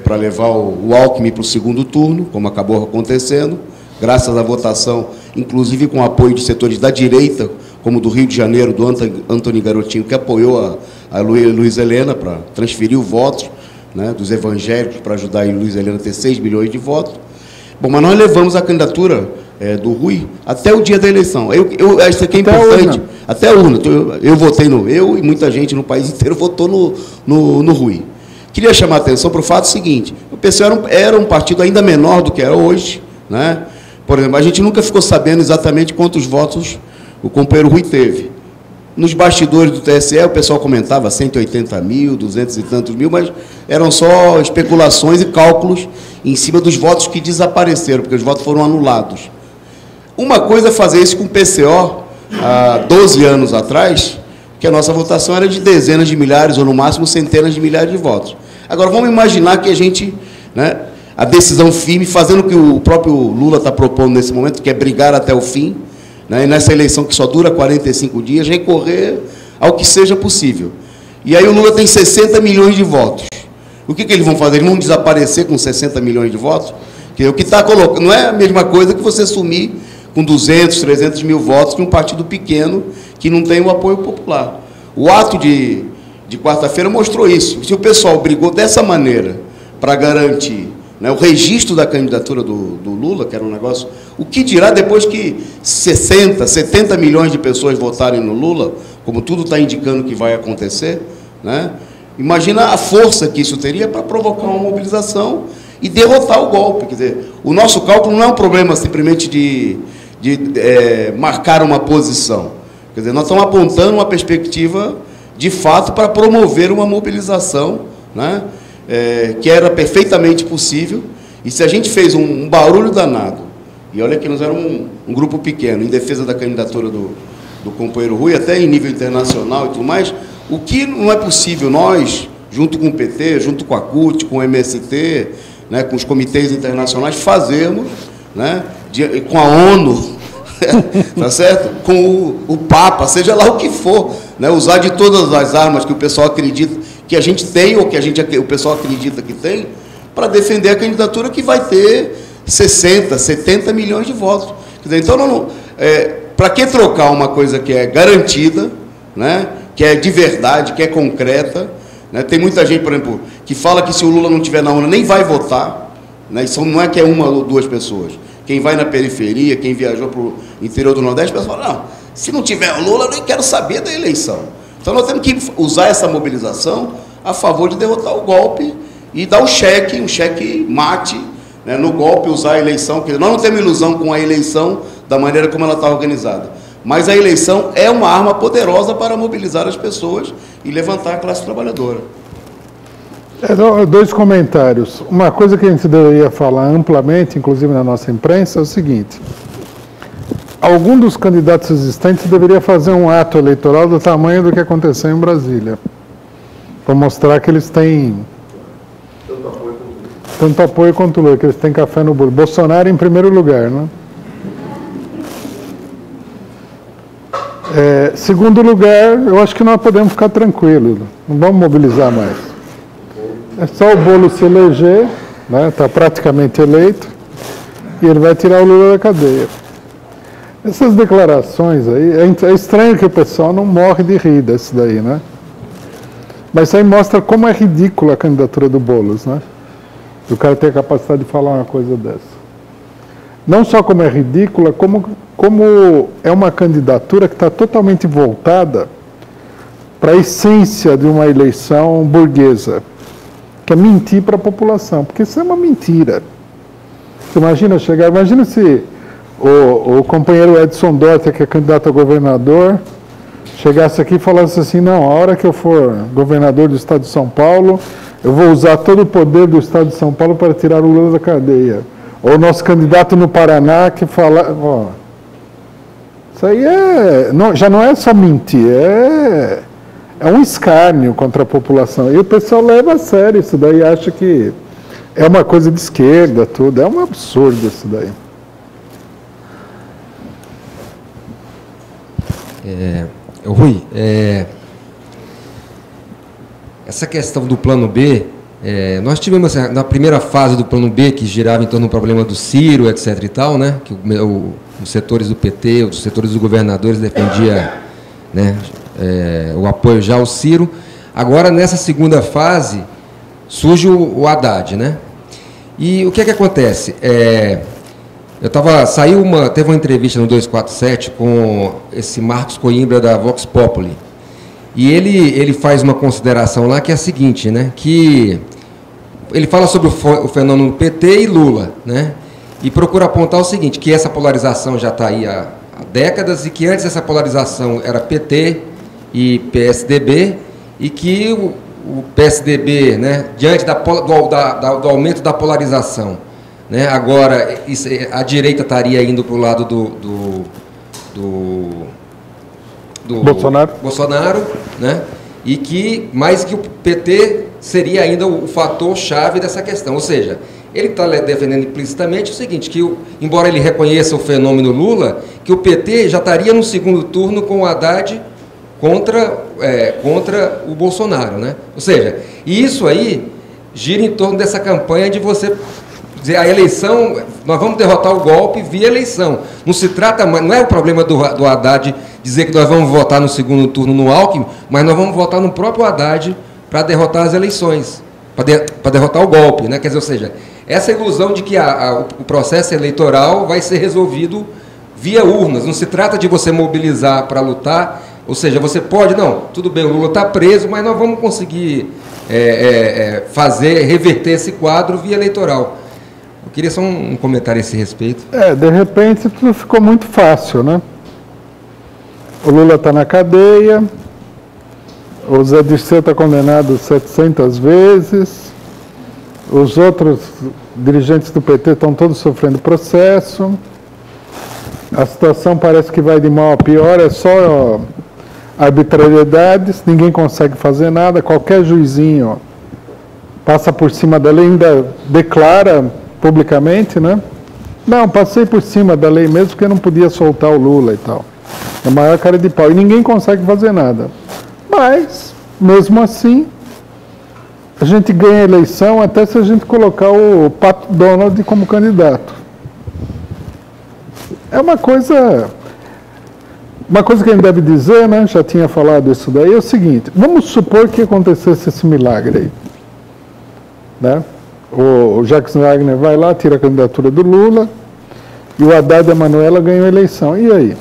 para levar o Alckmin para o segundo turno, como acabou acontecendo, graças à votação, inclusive com o apoio de setores da direita, como do Rio de Janeiro, do Antony Garotinho, que apoiou a Luiza Helena para transferir os votos, né, dos evangélicos para ajudar a Luiza Helena a ter 6 milhões de votos. Bom, mas nós levamos a candidatura do Rui até o dia da eleição. Isso aqui é importante. Até a urna. Eu votei eu e muita gente no país inteiro votou no Rui. Queria chamar a atenção para o fato seguinte: o PCO era um partido ainda menor do que é hoje, né? Por exemplo, a gente nunca ficou sabendo exatamente quantos votos o companheiro Rui teve. Nos bastidores do TSE, o pessoal comentava 180 mil, 200 e tantos mil, mas eram só especulações e cálculos em cima dos votos que desapareceram, porque os votos foram anulados. Uma coisa é fazer isso com o PCO, há 12 anos atrás, que a nossa votação era de dezenas de milhares, ou no máximo centenas de milhares de votos. Agora, vamos imaginar que a gente, né, a decisão firme, fazendo o que o próprio Lula está propondo nesse momento, que é brigar até o fim, né, e nessa eleição que só dura 45 dias, recorrer ao que seja possível. E aí o Lula tem 60 milhões de votos. O que eles vão fazer? Eles vão desaparecer com 60 milhões de votos? Que o que está colocando não é a mesma coisa que você sumir com 200, 300 mil votos de um partido pequeno que não tem o apoio popular. O ato de quarta-feira mostrou isso. Se o pessoal brigou dessa maneira para garantir, né, o registro da candidatura do Lula, que era um negócio... O que dirá depois que 60, 70 milhões de pessoas votarem no Lula, como tudo está indicando que vai acontecer, né? Imagina a força que isso teria para provocar uma mobilização e derrotar o golpe. Quer dizer, o nosso cálculo não é um problema simplesmente de marcar uma posição. Quer dizer, nós estamos apontando uma perspectiva, de fato, para promover uma mobilização, né, que era perfeitamente possível. E se a gente fez um barulho danado, e olha que nós éramos um grupo pequeno, em defesa da candidatura do companheiro Rui, até em nível internacional e tudo mais, o que não é possível nós, junto com o PT, junto com a CUT, com o MST, né, com os comitês internacionais, fazermos, né, com a ONU, tá certo? Com o Papa, seja lá o que for, né, usar de todas as armas que o pessoal acredita que a gente tem, ou que o pessoal acredita que tem, para defender a candidatura que vai ter 60, 70 milhões de votos. Quer dizer, então, para que trocar uma coisa que é garantida, né, que é de verdade, que é concreta, né? Tem muita gente, por exemplo, que fala que se o Lula não estiver na urna, nem vai votar, né? Isso não é que é uma ou duas pessoas. Quem vai na periferia, quem viajou para o interior do Nordeste, o pessoal fala, não, se não tiver o Lula, eu nem quero saber da eleição. Então, nós temos que usar essa mobilização a favor de derrotar o golpe e dar um cheque mate, né, no golpe, usar a eleição. Porque nós não temos ilusão com a eleição da maneira como ela está organizada. Mas a eleição é uma arma poderosa para mobilizar as pessoas e levantar a classe trabalhadora. Dois comentários. Uma coisa que a gente deveria falar amplamente, inclusive na nossa imprensa, é o seguinte: algum dos candidatos existentes deveria fazer um ato eleitoral do tamanho do que aconteceu em Brasília, para mostrar que eles têm tanto apoio quanto o Lula, que eles têm café no bolo. Bolsonaro em primeiro lugar, né? Segundo lugar, eu acho que nós podemos ficar tranquilos, não vamos mobilizar mais. É só o Bolo se eleger, né? Está praticamente eleito, e ele vai tirar o Lula da cadeia. Essas declarações aí, é estranho que o pessoal não morre de rir disso daí, né? Mas isso aí mostra como é ridícula a candidatura do Boulos, né? O cara ter a capacidade de falar uma coisa dessa. Não só como é ridícula, como é uma candidatura que está totalmente voltada para a essência de uma eleição burguesa, que é mentir para a população, porque isso é uma mentira. Você imagina se o companheiro Edson Dória, que é candidato a governador, chegasse aqui e falasse assim, não, a hora que eu for governador do estado de São Paulo, eu vou usar todo o poder do estado de São Paulo para tirar o Lula da cadeia. Ou o nosso candidato no Paraná que fala... Ó, isso aí já não é só mentir, é um escárnio contra a população. E o pessoal leva a sério isso daí, acha que é uma coisa de esquerda, tudo. É um absurdo isso daí. Rui, essa questão do plano B, nós tivemos na primeira fase do plano B, que girava em torno do problema do Ciro, etc. e tal, né, que os setores do PT, os setores dos governadores defendiam, né, o apoio já ao Ciro. Agora, nessa segunda fase, surge o Haddad, né? E o que é que acontece? Teve uma entrevista no 247 com esse Marcos Coimbra da Vox Populi, e ele faz uma consideração lá que é a seguinte, né, que ele fala sobre o fenômeno PT e Lula, né, e procura apontar o seguinte, que essa polarização já está aí há décadas, e que antes essa polarização era PT e PSDB, e que o PSDB, né, diante do aumento da polarização, né, agora a direita estaria indo para o lado do Bolsonaro, né, e que mais que o PT seria ainda o fator chave dessa questão. Ou seja, ele está defendendo implicitamente o seguinte, que embora ele reconheça o fenômeno Lula, que o PT já estaria no segundo turno com o Haddad contra o Bolsonaro, né? Ou seja, isso aí gira em torno dessa campanha de você dizer a eleição, nós vamos derrotar o golpe via eleição. Não se trata, não é o problema do Haddad dizer que nós vamos votar no segundo turno no Alckmin, mas nós vamos votar no próprio Haddad para derrotar as eleições, para derrotar o golpe, né? Quer dizer, ou seja, essa ilusão de que o processo eleitoral vai ser resolvido via urnas. Não se trata de você mobilizar para lutar, ou seja, você pode, não, tudo bem, o Lula está preso, mas nós vamos conseguir reverter esse quadro via eleitoral. Eu queria só um comentário a esse respeito. De repente tudo ficou muito fácil, né? O Lula está na cadeia, o Zé Dirceu está condenado 700 vezes, os outros dirigentes do PT estão todos sofrendo processo, a situação parece que vai de mal a pior, é só arbitrariedades, ninguém consegue fazer nada, qualquer juizinho passa por cima da lei, ainda declara publicamente, né? Não, passei por cima da lei mesmo porque eu não podia soltar o Lula e tal. É a maior cara de pau. E ninguém consegue fazer nada. Mas, mesmo assim, a gente ganha a eleição até se a gente colocar o Pato Donald como candidato. É uma coisa que a gente deve dizer, né? Já tinha falado isso daí, é o seguinte, vamos supor que acontecesse esse milagre aí, né? O Jacques Wagner vai lá, tira a candidatura do Lula, e o Haddad e a Manuela ganham a eleição. E aí?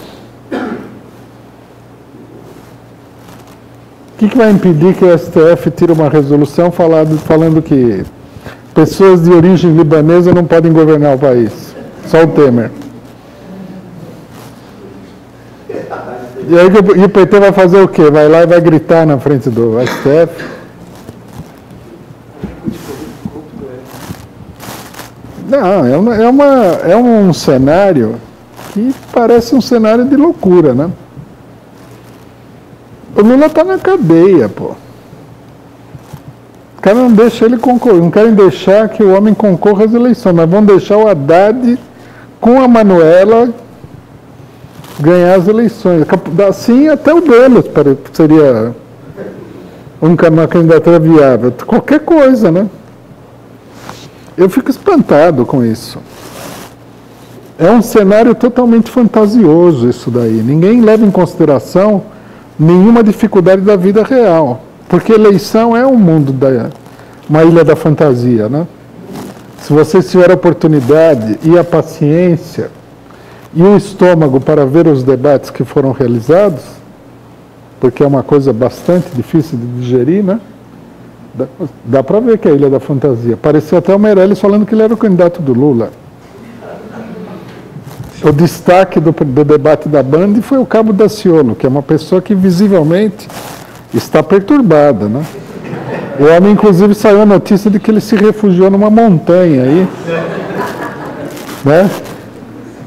O que vai impedir que o STF tire uma resolução falando que pessoas de origem libanesa não podem governar o país? Só o Temer. E aí o PT vai fazer o quê? Vai lá e vai gritar na frente do STF? Não, é um cenário que parece um cenário de loucura, né? O Lula está na cadeia, pô. O cara não deixa ele concorrer, não querem deixar que o homem concorra às eleições, mas vão deixar o Haddad com a Manuela ganhar as eleições. Assim, até o Boulos seria uma candidatura viável. Qualquer coisa, né? Eu fico espantado com isso. É um cenário totalmente fantasioso isso daí. Ninguém leva em consideração nenhuma dificuldade da vida real. Porque eleição é um mundo, uma ilha da fantasia, né? Se você tiver a oportunidade e a paciência e o estômago para ver os debates que foram realizados, porque é uma coisa bastante difícil de digerir, né? Dá para ver que é a ilha da fantasia. Pareceu até o Meirelles falando que ele era o candidato do Lula. O destaque do debate da Band foi o Cabo Daciolo, que é uma pessoa que visivelmente está perturbada, né? O homem, inclusive, saiu a notícia de que ele se refugiou numa montanha aí, né?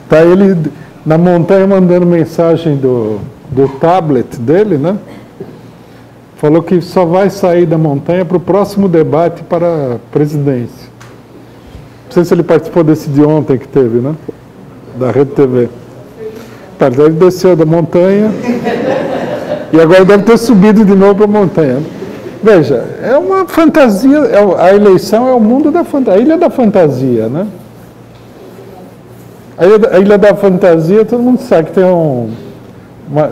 Tá ele na montanha mandando mensagem do tablet dele, né? Falou que só vai sair da montanha para o próximo debate para a presidência. Não sei se ele participou desse de ontem que teve, né? Da Rede TV. Tá, ele desceu da montanha e agora deve ter subido de novo para a montanha. Veja, é uma fantasia, a eleição é o mundo da fantasia, a ilha da fantasia, né? A ilha da fantasia, todo mundo sabe que tem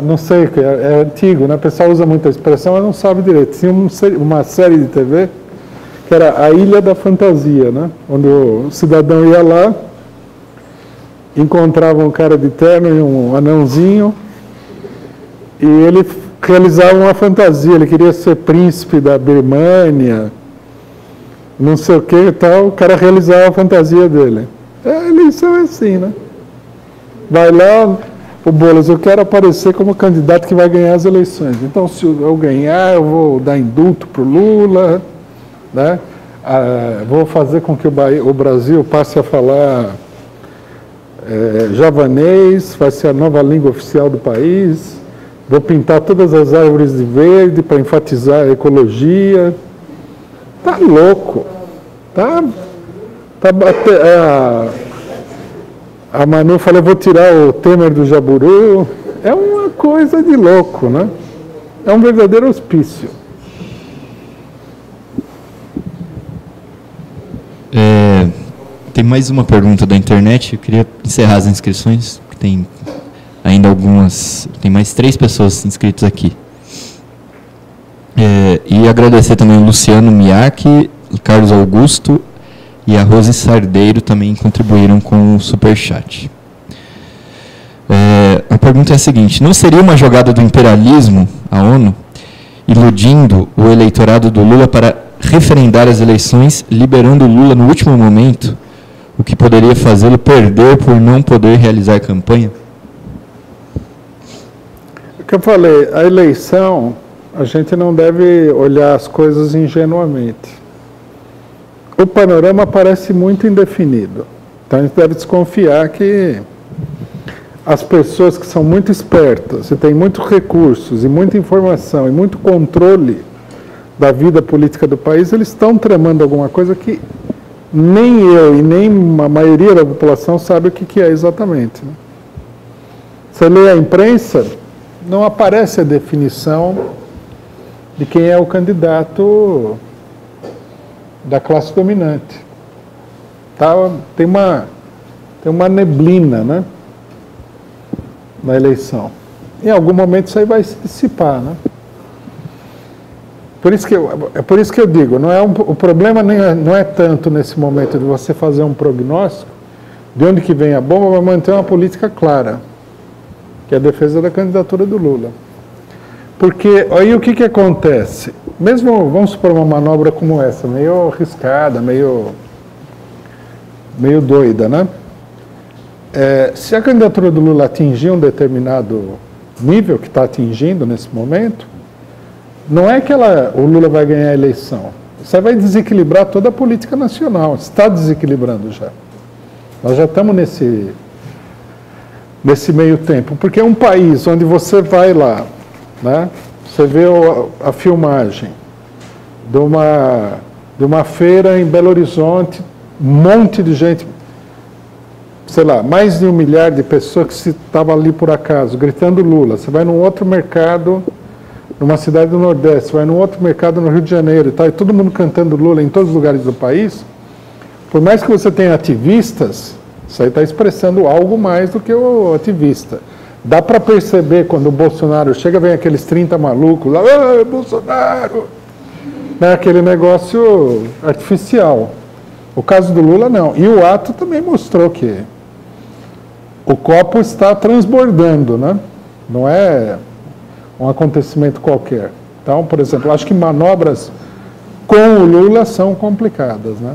não sei, é antigo, né? O pessoal usa muita expressão, mas não sabe direito. Tinha uma série de TV que era a Ilha da Fantasia, né? Onde o cidadão ia lá, encontrava um cara de terno e um anãozinho, e ele realizava uma fantasia. Ele queria ser príncipe da Birmânia, não sei o que e tal. O cara realizava a fantasia dele. A eleição é assim, né? Vai lá, o Boulos, eu quero aparecer como candidato que vai ganhar as eleições. Então, se eu ganhar, eu vou dar indulto para o Lula, né? Vou fazer com que o Brasil passe a falar javanês, vai ser a nova língua oficial do país, vou pintar todas as árvores de verde para enfatizar a ecologia. Tá louco. A Manu falou, vou tirar o Temer do Jaburu. É uma coisa de louco, né? É um verdadeiro hospício. Tem mais uma pergunta da internet. Eu queria encerrar as inscrições, que tem ainda algumas... Tem mais 3 pessoas inscritas aqui. E agradecer também o Luciano Miaki, o Carlos Augusto e a Rose Sardeiro também contribuíram com o Superchat. A pergunta é a seguinte: não seria uma jogada do imperialismo, a ONU, iludindo o eleitorado do Lula para referendar as eleições, liberando o Lula no último momento, o que poderia fazê-lo perder por não poder realizar campanha? O que eu falei, a eleição, a gente não deve olhar as coisas ingenuamente. O panorama parece muito indefinido. Então a gente deve desconfiar que as pessoas que são muito espertas e têm muitos recursos e muita informação e muito controle da vida política do país, eles estão tramando alguma coisa que nem eu e nem a maioria da população sabe o que é exatamente, né? Você lê a imprensa, não aparece a definição de quem é o candidato da classe dominante. Tem uma neblina, né, na eleição. Em algum momento isso aí vai se dissipar, né? Por isso que eu digo, o problema não é tanto nesse momento de você fazer um prognóstico de onde que vem a bomba, mas manter uma política clara, que é a defesa da candidatura do Lula. Porque aí o que acontece? Mesmo, vamos supor, uma manobra como essa, meio arriscada, meio doida, né? Se a candidatura do Lula atingir um determinado nível, que está atingindo nesse momento, não é que o Lula vai ganhar a eleição. Isso vai desequilibrar toda a política nacional. Está desequilibrando já. Nós já estamos nesse meio tempo. Porque é um país onde você vai lá, né? Você vê a filmagem de uma de uma feira em Belo Horizonte, um monte de gente, sei lá, mais de 1 milhar de pessoas que estavam ali por acaso, gritando Lula. Você vai num outro mercado, numa cidade do Nordeste, você vai num outro mercado no Rio de Janeiro e tal, e todo mundo cantando Lula em todos os lugares do país. Por mais que você tenha ativistas, isso aí está expressando algo mais do que o ativista. Dá para perceber quando o Bolsonaro chega, vem aqueles 30 malucos lá, Bolsonaro! Né, aquele negócio artificial. O caso do Lula, não. E o ato também mostrou que o copo está transbordando, né? Não é um acontecimento qualquer. Então, por exemplo, acho que manobras com o Lula são complicadas, né?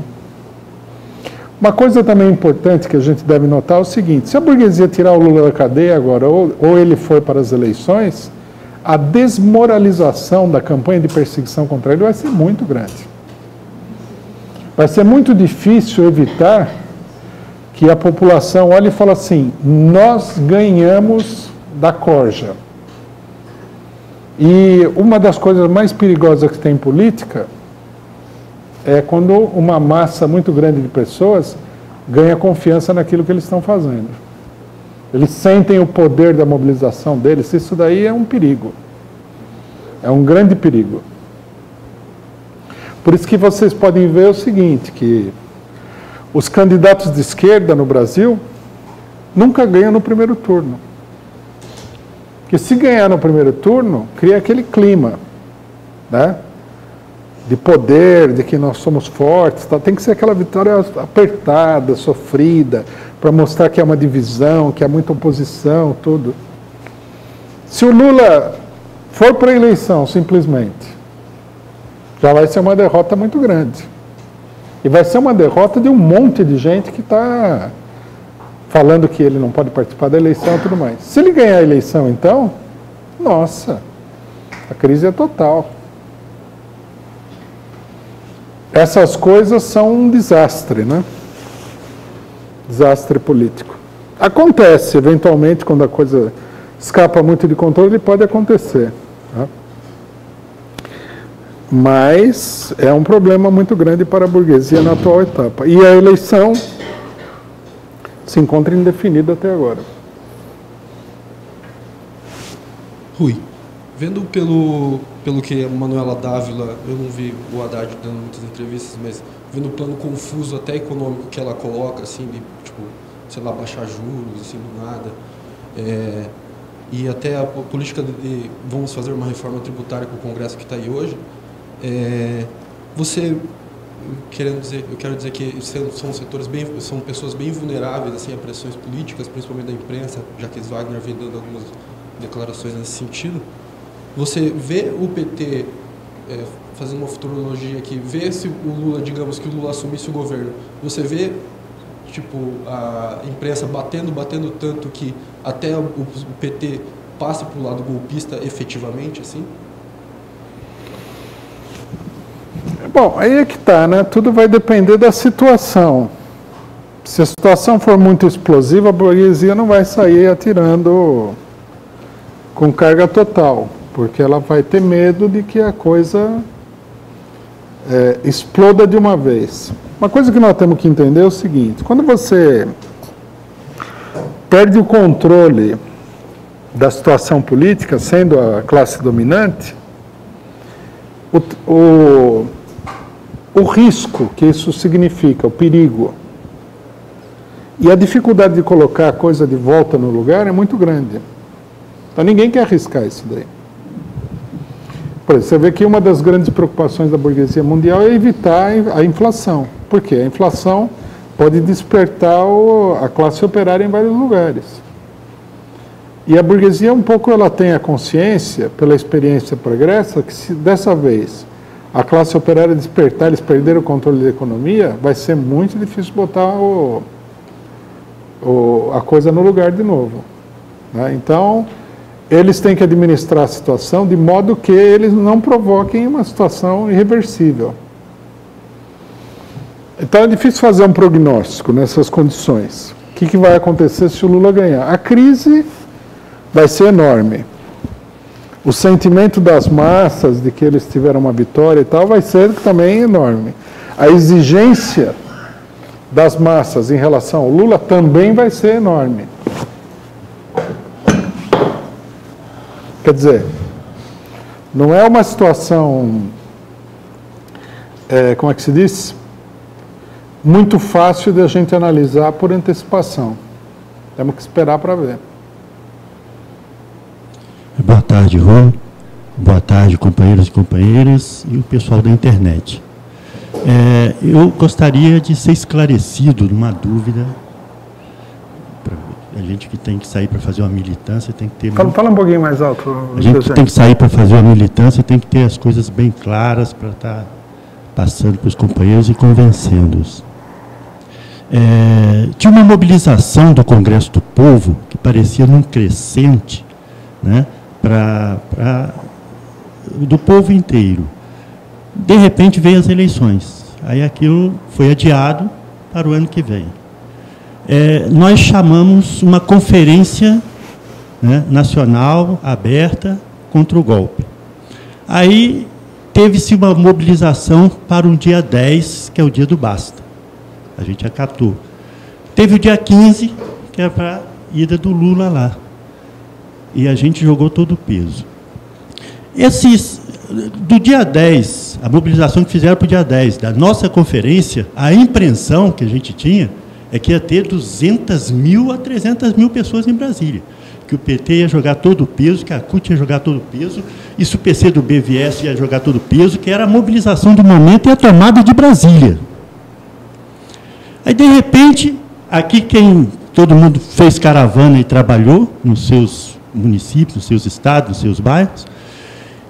Uma coisa também importante que a gente deve notar é o seguinte: se a burguesia tirar o Lula da cadeia agora, ou ele for para as eleições, a desmoralização da campanha de perseguição contra ele vai ser muito grande. Vai ser muito difícil evitar que a população olhe e fale assim: nós ganhamos da corja. E uma das coisas mais perigosas que tem em política é quando uma massa muito grande de pessoas ganha confiança naquilo que eles estão fazendo. Eles sentem o poder da mobilização deles. Isso daí é um perigo. É um grande perigo. Por isso que vocês podem ver o seguinte, que os candidatos de esquerda no Brasil nunca ganham no primeiro turno. Porque se ganhar no primeiro turno, cria aquele clima, né, de poder, de que nós somos fortes. Tá? Tem que ser aquela vitória apertada, sofrida, para mostrar que é uma divisão, que há muita oposição, tudo. Se o Lula for para a eleição, simplesmente, já vai ser uma derrota muito grande. E vai ser uma derrota de um monte de gente que está falando que ele não pode participar da eleição e tudo mais. Se ele ganhar a eleição, então, nossa, a crise é total. Essas coisas são um desastre, né? Desastre político. Acontece, eventualmente, quando a coisa escapa muito de controle, ele pode acontecer. Né? Mas é um problema muito grande para a burguesia na atual etapa. E a eleição se encontra indefinida até agora. Rui, vendo pelo que a Manuela Dávila, eu não vi o Haddad dando muitas entrevistas, mas vendo o plano confuso até econômico que ela coloca, assim, de, tipo, sei lá, baixar juros, assim, do nada, e até a política de vamos fazer uma reforma tributária com o Congresso que está aí hoje, eu quero dizer que são setores são pessoas bem vulneráveis assim, a pressões políticas, principalmente da imprensa, já que Wagner vem dando algumas declarações nesse sentido. Você vê o PT, fazendo uma futurologia aqui, vê se o Lula, digamos que o Lula assumisse o governo, você vê tipo, a imprensa batendo tanto que até o PT passe para o lado golpista efetivamente, assim? Bom, aí é que está, né? Tudo vai depender da situação. Se a situação for muito explosiva, a burguesia não vai sair atirando com carga total, porque ela vai ter medo de que a coisa exploda de uma vez. Uma coisa que nós temos que entender é o seguinte: quando você perde o controle da situação política, sendo a classe dominante, o risco que isso significa, o perigo, e a dificuldade de colocar a coisa de volta no lugar é muito grande. Então ninguém quer arriscar isso daí. Por exemplo, você vê que uma das grandes preocupações da burguesia mundial é evitar a inflação. Por quê? A inflação pode despertar a classe operária em vários lugares. E a burguesia, um pouco, ela tem a consciência, pela experiência pregressa, que se dessa vez a classe operária despertar, eles perderam o controle da economia, vai ser muito difícil botar a coisa no lugar de novo. Né? Então, eles têm que administrar a situação de modo que eles não provoquem uma situação irreversível. Então, é difícil fazer um prognóstico nessas condições. O que vai acontecer se o Lula ganhar? A crise vai ser enorme. o sentimento das massas de que eles tiveram uma vitória e tal vai ser também enorme. A exigência das massas em relação ao Lula também vai ser enorme. Quer dizer, não é uma situação, como é que se diz? Muito fácil de a gente analisar por antecipação. Temos que esperar para ver. Boa tarde, Rô. Boa tarde, companheiros e companheiras e o pessoal da internet. Eu gostaria de ser esclarecido numa dúvida. A gente que tem que sair para fazer uma militância tem que ter... Fala um pouquinho mais alto. A gente que tem que sair para fazer uma militância tem que ter as coisas bem claras para estar passando para os companheiros e convencendo-os. Tinha uma mobilização do Congresso do Povo que parecia num crescente, né, do povo inteiro. De repente veio as eleições. Aí aquilo foi adiado para o ano que vem. Nós chamamos uma conferência, né, nacional aberta contra o golpe. Aí teve-se uma mobilização para o dia 10, que é o dia do basta. A gente acatou. Teve o dia 15, que é para a ida do Lula lá. E a gente jogou todo o peso. Do dia 10, a mobilização que fizeram para o dia 10, da nossa conferência, a impressão que a gente tinha é que ia ter 200 mil a 300 mil pessoas em Brasília. Que o PT ia jogar todo o peso, que a CUT ia jogar todo o peso, e se o PC do BVS ia jogar todo o peso, que era a mobilização do momento e a tomada de Brasília. Aí, de repente, aqui todo mundo fez caravana e trabalhou nos seus municípios, nos seus estados, nos seus bairros,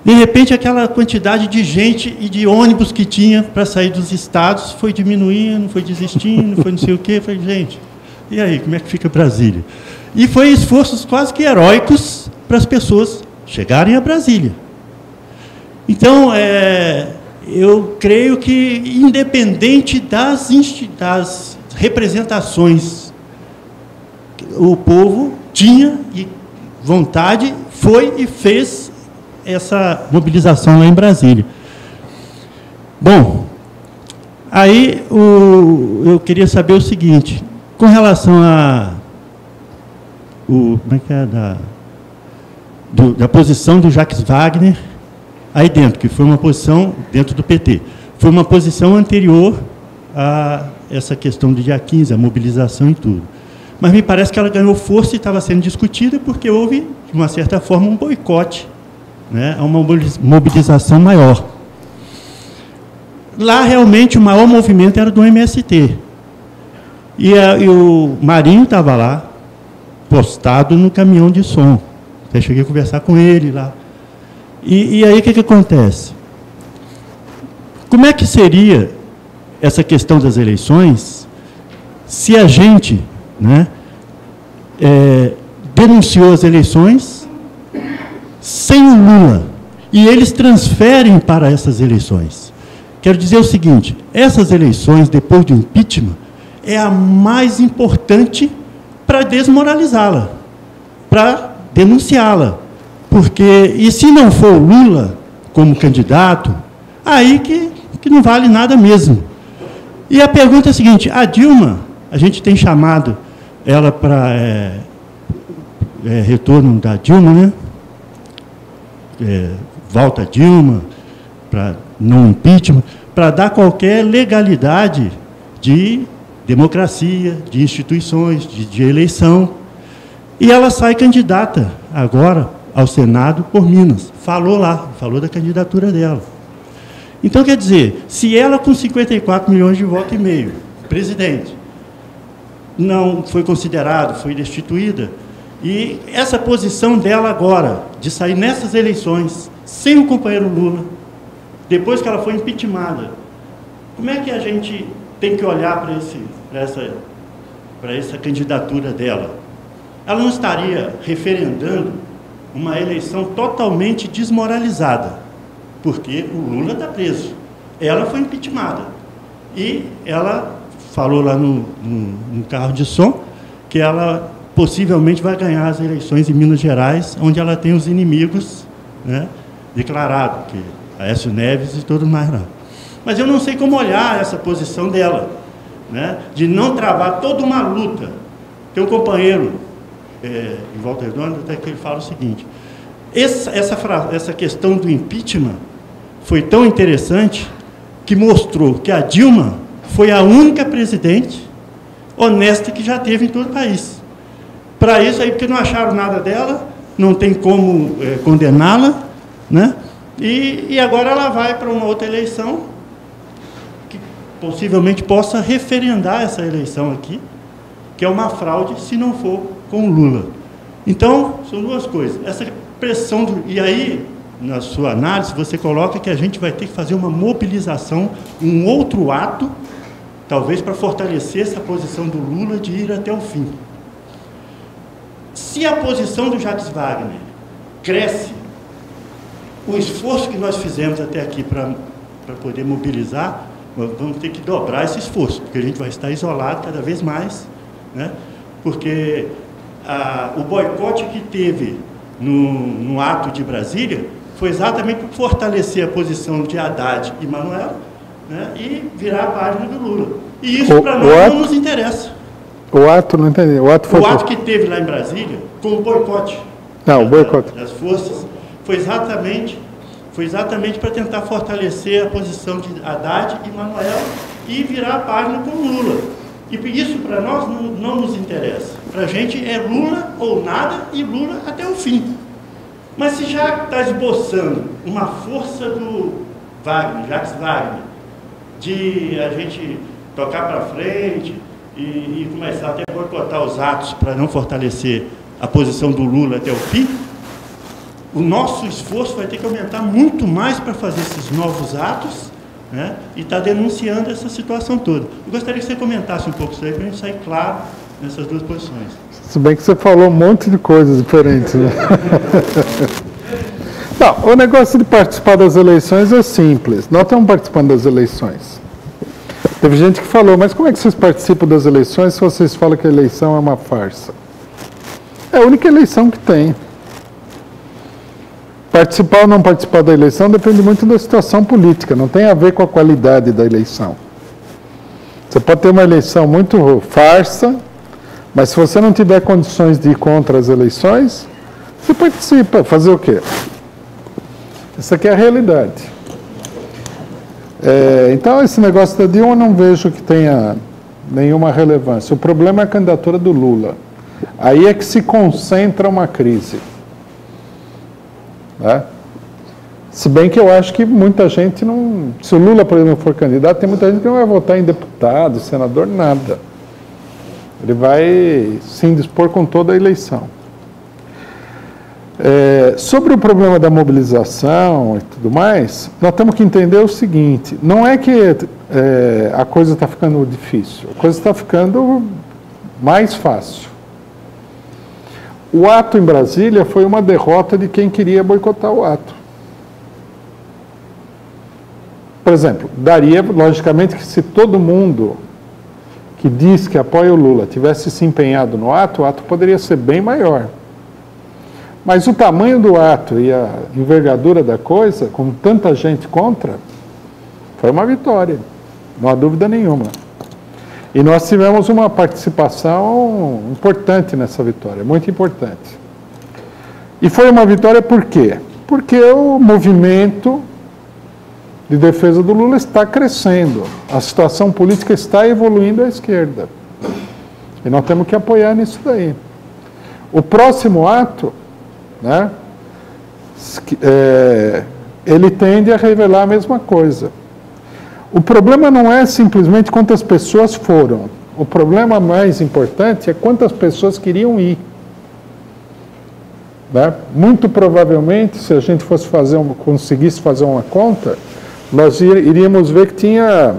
de repente, aquela quantidade de gente e de ônibus que tinha para sair dos estados foi diminuindo, foi desistindo, foi não sei o quê. Falei, gente, e aí, como é que fica Brasília? E foi esforços quase que heróicos para as pessoas chegarem a Brasília. Então, eu creio que, independente das representações, o povo tinha vontade, foi e fez essa mobilização lá em Brasília. Bom, aí eu queria saber o seguinte, com relação como é que é, da posição do Jacques Wagner aí dentro, que foi uma posição dentro do PT, foi uma posição anterior a essa questão do dia 15, a mobilização e tudo. Mas me parece que ela ganhou força e estava sendo discutida porque houve, de uma certa forma, um boicote, né, a uma mobilização maior. Lá, realmente, o maior movimento era do MST. E o Marinho estava lá, postado no caminhão de som. Até cheguei a conversar com ele lá. E aí, o que acontece? Como é que seria essa questão das eleições se a gente, né, denunciou as eleições sem o Lula, e eles transferem para essas eleições? Quero dizer o seguinte, essas eleições, depois do impeachment, é a mais importante para desmoralizá-la, para denunciá-la. Porque, e se não for o Lula como candidato, aí que não vale nada mesmo. E a pergunta é a seguinte, a Dilma, a gente tem chamado ela para retorno da Dilma, né? Volta a Dilma, para não impeachment, para dar qualquer legalidade de democracia, de instituições, de eleição. E ela sai candidata agora ao Senado por Minas. Falou da candidatura dela. Então, quer dizer, se ela com 54 milhões de votos e meio, presidente, não foi considerada, foi destituída, e essa posição dela agora, de sair nessas eleições, sem o companheiro Lula, depois que ela foi impeachmentada, como é que a gente tem que olhar para essa candidatura dela? Ela não estaria referendando uma eleição totalmente desmoralizada, porque o Lula está preso. Ela foi impeachmentada. E ela falou lá no carro de som que ela possivelmente vai ganhar as eleições em Minas Gerais, onde ela tem os inimigos né, declarado, que Aécio Neves e tudo mais lá. Mas eu não sei como olhar essa posição dela, né, de não travar toda uma luta. Tem um companheiro, em Volta Redonda, até que ele fala o seguinte: essa questão do impeachment foi tão interessante que mostrou que a Dilma foi a única presidente honesta que já teve em todo o país. Para isso aí, porque não acharam nada dela, não tem como condená-la, né? E agora ela vai para uma outra eleição que possivelmente possa referendar essa eleição aqui, que é uma fraude se não for com Lula. Então, são duas coisas. Essa pressão, e aí, na sua análise, você coloca que a gente vai ter que fazer uma mobilização, um outro ato, talvez para fortalecer essa posição do Lula de ir até o fim. Se a posição do Jacques Wagner cresce, o esforço que nós fizemos até aqui para poder mobilizar, nós vamos ter que dobrar esse esforço, porque a gente vai estar isolado cada vez mais, né? Porque o boicote que teve no ato de Brasília foi exatamente para fortalecer a posição de Haddad e Manoel, né, e virar a página do Lula. E isso para nós não nos interessa. O ato, não entendi. O ato que teve lá em Brasília, com o boicote, o boicote das forças, foi exatamente para tentar fortalecer a posição de Haddad e Manoel e virar a página com o Lula. E isso para nós não nos interessa. Para a gente é Lula ou nada e Lula até o fim. Mas se já está esboçando uma força do Wagner, Jacques Wagner, de a gente tocar para frente e começar até a boicotar os atos para não fortalecer a posição do Lula até o fim, o nosso esforço vai ter que aumentar muito mais para fazer esses novos atos, né, e está denunciando essa situação toda. Eu gostaria que você comentasse um pouco isso aí, para a gente sair claro nessas duas posições. Se bem que você falou um monte de coisas diferentes, né? Não, o negócio de participar das eleições é simples. Nós estamos participando das eleições. Teve gente que falou, mas como é que vocês participam das eleições se vocês falam que a eleição é uma farsa? É a única eleição que tem. Participar ou não participar da eleição depende muito da situação política, não tem a ver com a qualidade da eleição. Você pode ter uma eleição muito farsa, mas se você não tiver condições de ir contra as eleições, você participa. Fazer o quê? Essa aqui é a realidade. Então, esse negócio da Dilma eu não vejo que tenha nenhuma relevância. O problema é a candidatura do Lula. Aí é que se concentra uma crise. Né? Se bem que eu acho que muita gente não... Se o Lula, por exemplo, for candidato, tem muita gente que não vai votar em deputado, senador, nada. Ele vai se indispor com toda a eleição. Sobre o problema da mobilização e tudo mais, nós temos que entender o seguinte, não é que a coisa está ficando difícil, a coisa está ficando mais fácil. O ato em Brasília foi uma derrota de quem queria boicotar o ato. Por exemplo, daria, logicamente, que se todo mundo que diz que apoia o Lula tivesse se empenhado no ato, o ato poderia ser bem maior. Mas o tamanho do ato e a envergadura da coisa, com tanta gente contra, foi uma vitória, não há dúvida nenhuma. E nós tivemos uma participação importante nessa vitória, muito importante. E foi uma vitória por quê? Porque o movimento de defesa do Lula está crescendo, a situação política está evoluindo à esquerda. E nós temos que apoiar nisso daí. O próximo ato, né, ele tende a revelar a mesma coisa. O problema não é simplesmente quantas pessoas foram. O problema mais importante é quantas pessoas queriam ir. Né? Muito provavelmente, se a gente fosse conseguisse fazer uma conta, nós iríamos ver que tinha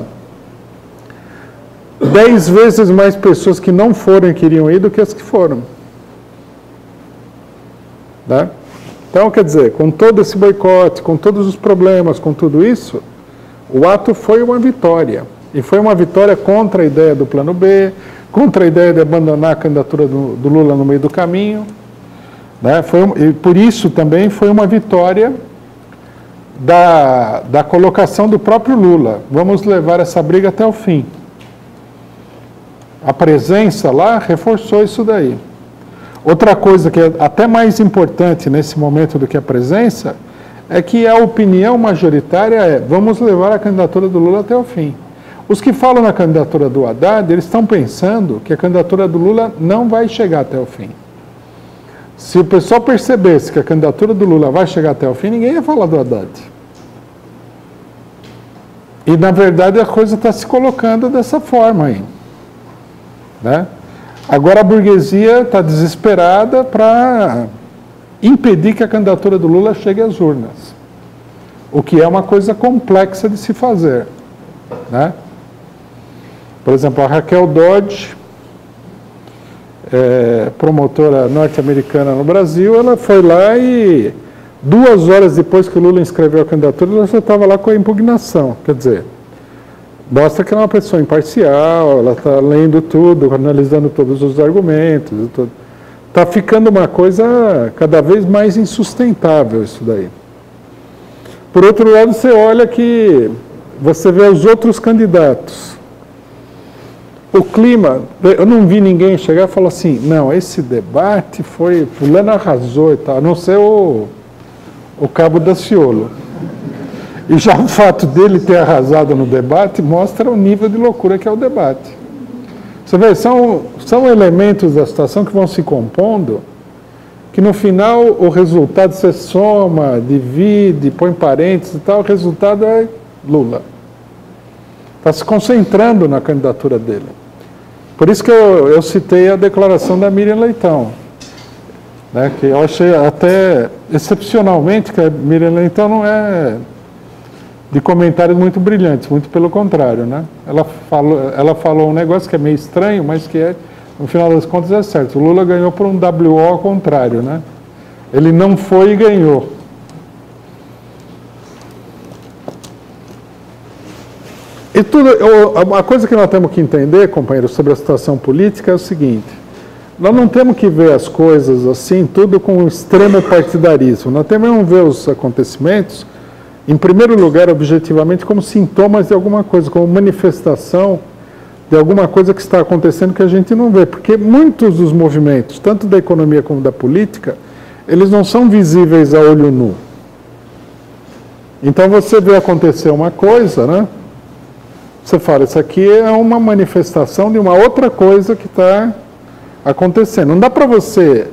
10 vezes mais pessoas que não foram e queriam ir do que as que foram. Né? Então, quer dizer, com todo esse boicote, com todos os problemas, com tudo isso, o ato foi uma vitória. E foi uma vitória contra a ideia do plano B, contra a ideia de abandonar a candidatura do Lula no meio do caminho. Né? E por isso também foi uma vitória da colocação do próprio Lula. Vamos levar essa briga até o fim. A presença lá reforçou isso daí. Outra coisa que é até mais importante nesse momento do que a presença é que a opinião majoritária é: vamos levar a candidatura do Lula até o fim. Os que falam na candidatura do Haddad, eles estão pensando que a candidatura do Lula não vai chegar até o fim. Se o pessoal percebesse que a candidatura do Lula vai chegar até o fim, ninguém ia falar do Haddad. E, na verdade, a coisa está se colocando dessa forma aí. Né? Agora a burguesia está desesperada para impedir que a candidatura do Lula chegue às urnas. O que é uma coisa complexa de se fazer. Né? Por exemplo, a Raquel Dodge, promotora norte-americana no Brasil, ela foi lá e 2 horas depois que o Lula inscreveu a candidatura, ela já estava lá com a impugnação. Quer dizer, mostra que ela é uma pessoa imparcial, ela está lendo tudo, analisando todos os argumentos. Está ficando uma coisa cada vez mais insustentável isso daí. Por outro lado, você olha que você vê os outros candidatos. O clima, eu não vi ninguém chegar e falar assim: não, esse debate foi, fulano arrasou e tal, a não ser o Cabo Daciolo. E já o fato dele ter arrasado no debate mostra o nível de loucura que é o debate. Você vê, são elementos da situação que vão se compondo, que no final o resultado você soma, divide, põe parênteses e tal, o resultado é Lula. Está se concentrando na candidatura dele. Por isso que eu citei a declaração da Miriam Leitão, né, que eu achei até excepcionalmente que a Miriam Leitão não é de comentários muito brilhantes, muito pelo contrário. Né? Ela falou um negócio que é meio estranho, mas que no final das contas é certo. O Lula ganhou por um WO ao contrário. Né? Ele não foi e ganhou. E a coisa que nós temos que entender, companheiros, sobre a situação política é o seguinte: nós não temos que ver as coisas assim, tudo com um extremo partidarismo. Nós temos que ver os acontecimentos, em primeiro lugar, objetivamente, como sintomas de alguma coisa, como manifestação de alguma coisa que está acontecendo que a gente não vê. Porque muitos dos movimentos, tanto da economia como da política, eles não são visíveis a olho nu. Então você vê acontecer uma coisa, né? Você fala, isso aqui é uma manifestação de uma outra coisa que está acontecendo. Não dá para você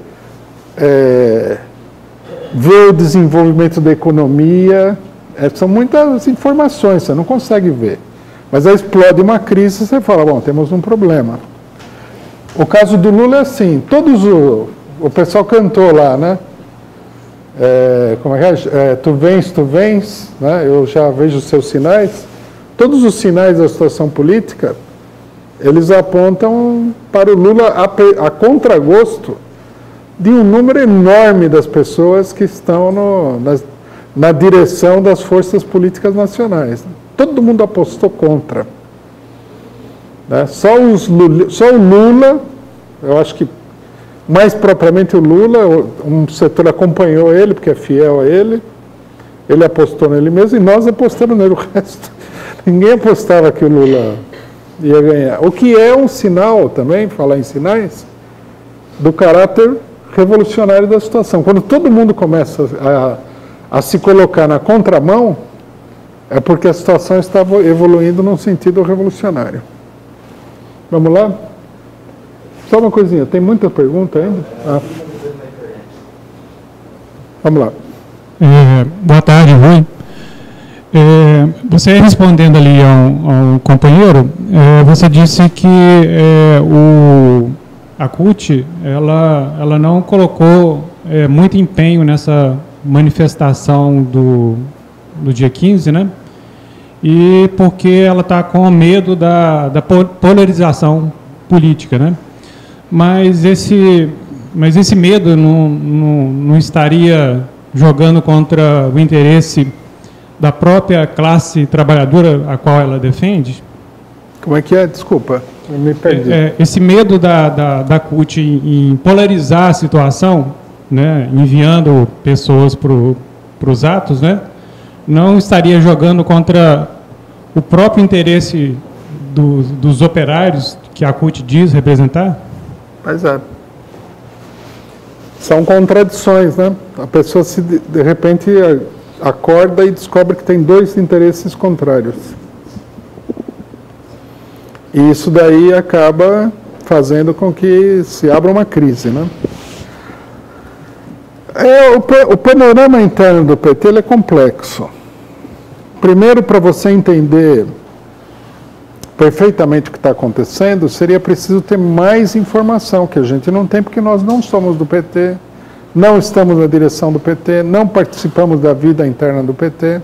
ver o desenvolvimento da economia, são muitas informações, você não consegue ver. Mas aí explode uma crise e você fala, bom, temos um problema. O caso do Lula é assim, o pessoal cantou lá, né? Como é que é? Tu vens, né? Eu já vejo os seus sinais. Todos os sinais da situação política, eles apontam para o Lula a contragosto de um número enorme das pessoas que estão na direção das forças políticas nacionais. Todo mundo apostou contra. Né? Só o Lula, eu acho que mais propriamente o Lula, um setor acompanhou ele, porque é fiel a ele apostou nele mesmo e nós apostamos nele. O resto, ninguém apostava que o Lula ia ganhar. O que é um sinal também, falar em sinais, do caráter revolucionário da situação. Quando todo mundo começa a se colocar na contramão, é porque a situação estava evoluindo num sentido revolucionário. Vamos lá? Só uma coisinha, tem muita pergunta ainda? Vamos lá. Boa tarde, Rui. Você respondendo ali ao companheiro, você disse que a CUT ela não colocou muito empenho nessa manifestação do dia 15, né? E porque ela está com medo da polarização política, né? Mas esse medo não estaria jogando contra o interesse da própria classe trabalhadora a qual ela defende? Como é que é? Desculpa, eu me perdi. Esse medo da CUT em polarizar a situação né, enviando pessoas para os atos, né, não estaria jogando contra o próprio interesse dos operários que a CUT diz representar? Pois é. São contradições, né? A pessoa de repente acorda e descobre que tem dois interesses contrários. E isso daí acaba fazendo com que se abra uma crise, né? O panorama interno do PT ele é complexo. Primeiro, para você entender perfeitamente o que está acontecendo, seria preciso ter mais informação, que a gente não tem, porque nós não somos do PT, não estamos na direção do PT, não participamos da vida interna do PT.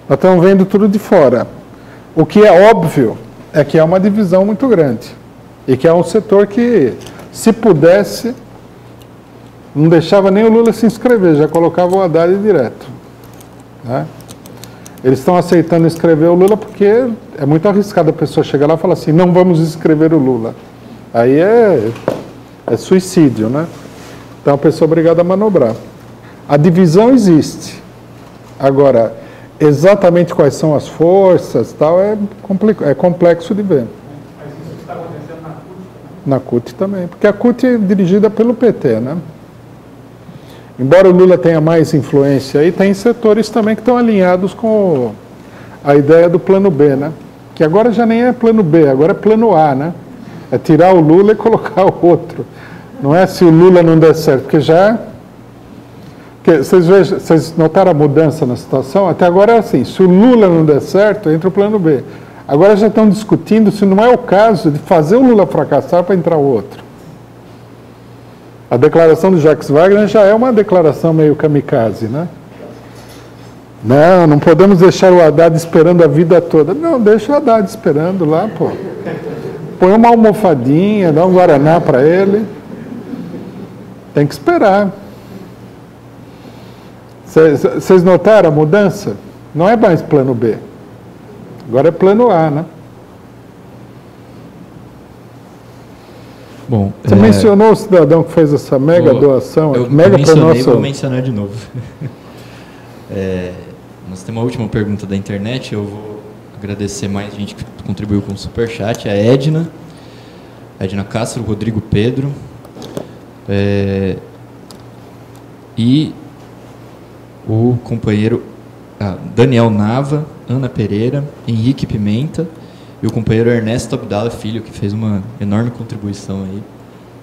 Nós estamos vendo tudo de fora. O que é óbvio é que é uma divisão muito grande. E que é um setor que, se pudesse, não deixava nem o Lula se inscrever, já colocava o Haddad direto. Né? Eles estão aceitando inscrever o Lula porque é muito arriscado a pessoa chegar lá e falar assim, não vamos inscrever o Lula. Aí é suicídio, né? Então a pessoa é obrigada a manobrar. A divisão existe. Agora, exatamente quais são as forças, tal, é complexo de ver. Mas isso está acontecendo na CUT também? Na CUT também, porque a CUT é dirigida pelo PT, né? Embora o Lula tenha mais influência aí, tem setores também que estão alinhados com a ideia do plano B, né? Que agora já nem é plano B, agora é plano A, né? É tirar o Lula e colocar o outro. Não é se o Lula não der certo, porque já... Vocês notaram a mudança na situação? Até agora é assim, se o Lula não der certo, entra o plano B. Agora já estão discutindo se não é o caso de fazer o Lula fracassar para entrar o outro. A declaração do Jacques Wagner já é uma declaração meio kamikaze, né? Não podemos deixar o Haddad esperando a vida toda. Não, deixa o Haddad esperando lá, pô. Põe uma almofadinha, dá um guaraná para ele. Tem que esperar. Vocês notaram a mudança? Não é mais plano B. Agora é plano A, né? Bom, você mencionou o cidadão que fez essa mega doação? Eu mega mencionei, vou mencionar de novo. Nós temos uma última pergunta da internet. Eu vou agradecer mais gente que contribuiu com o Superchat. A Edna Castro, Rodrigo Pedro. E o companheiro Daniel Nava, Ana Pereira, Henrique Pimenta e o companheiro Ernesto Abdala Filho, que fez uma enorme contribuição aí.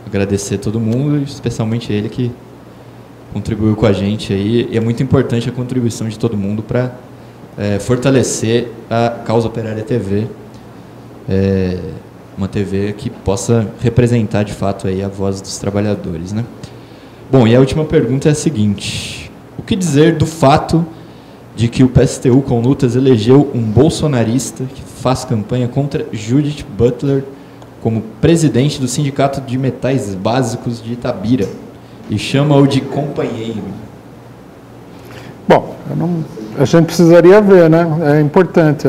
Agradecer a todo mundo, especialmente ele que contribuiu com a gente aí. E é muito importante a contribuição de todo mundo para fortalecer a Causa Operária TV, uma TV que possa representar de fato aí a voz dos trabalhadores, né? Bom, e a última pergunta é a seguinte: o que dizer do fato de que o PSTU com lutas elegeu um bolsonarista que faz campanha contra Judith Butler como presidente do Sindicato de Metais Básicos de Itabira e chama-o de companheiro? Bom, a gente precisaria ver, né? É importante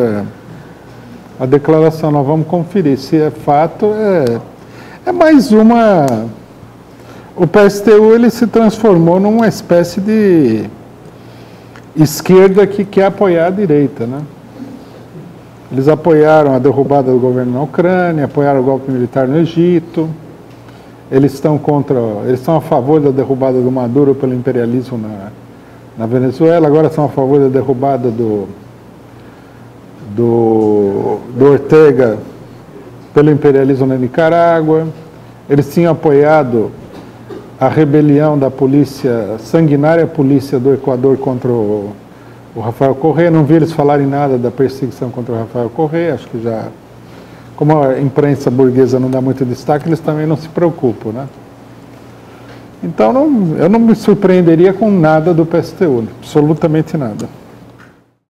a declaração, nós vamos conferir se é fato. É mais uma... O PSTU ele se transformou numa espécie de esquerda que quer apoiar a direita, né? Eles apoiaram a derrubada do governo na Ucrânia, apoiaram o golpe militar no Egito, eles estão a favor da derrubada do Maduro pelo imperialismo na Venezuela, agora são a favor da derrubada do Ortega pelo imperialismo na Nicarágua. Eles tinham apoiado a rebelião da sanguinária polícia do Equador contra o Rafael Correa. Não vi eles falarem nada da perseguição contra o Rafael Correa, acho que já, como a imprensa burguesa não dá muito destaque, eles também não se preocupam, né? Então eu não me surpreenderia com nada do PSTU, absolutamente nada.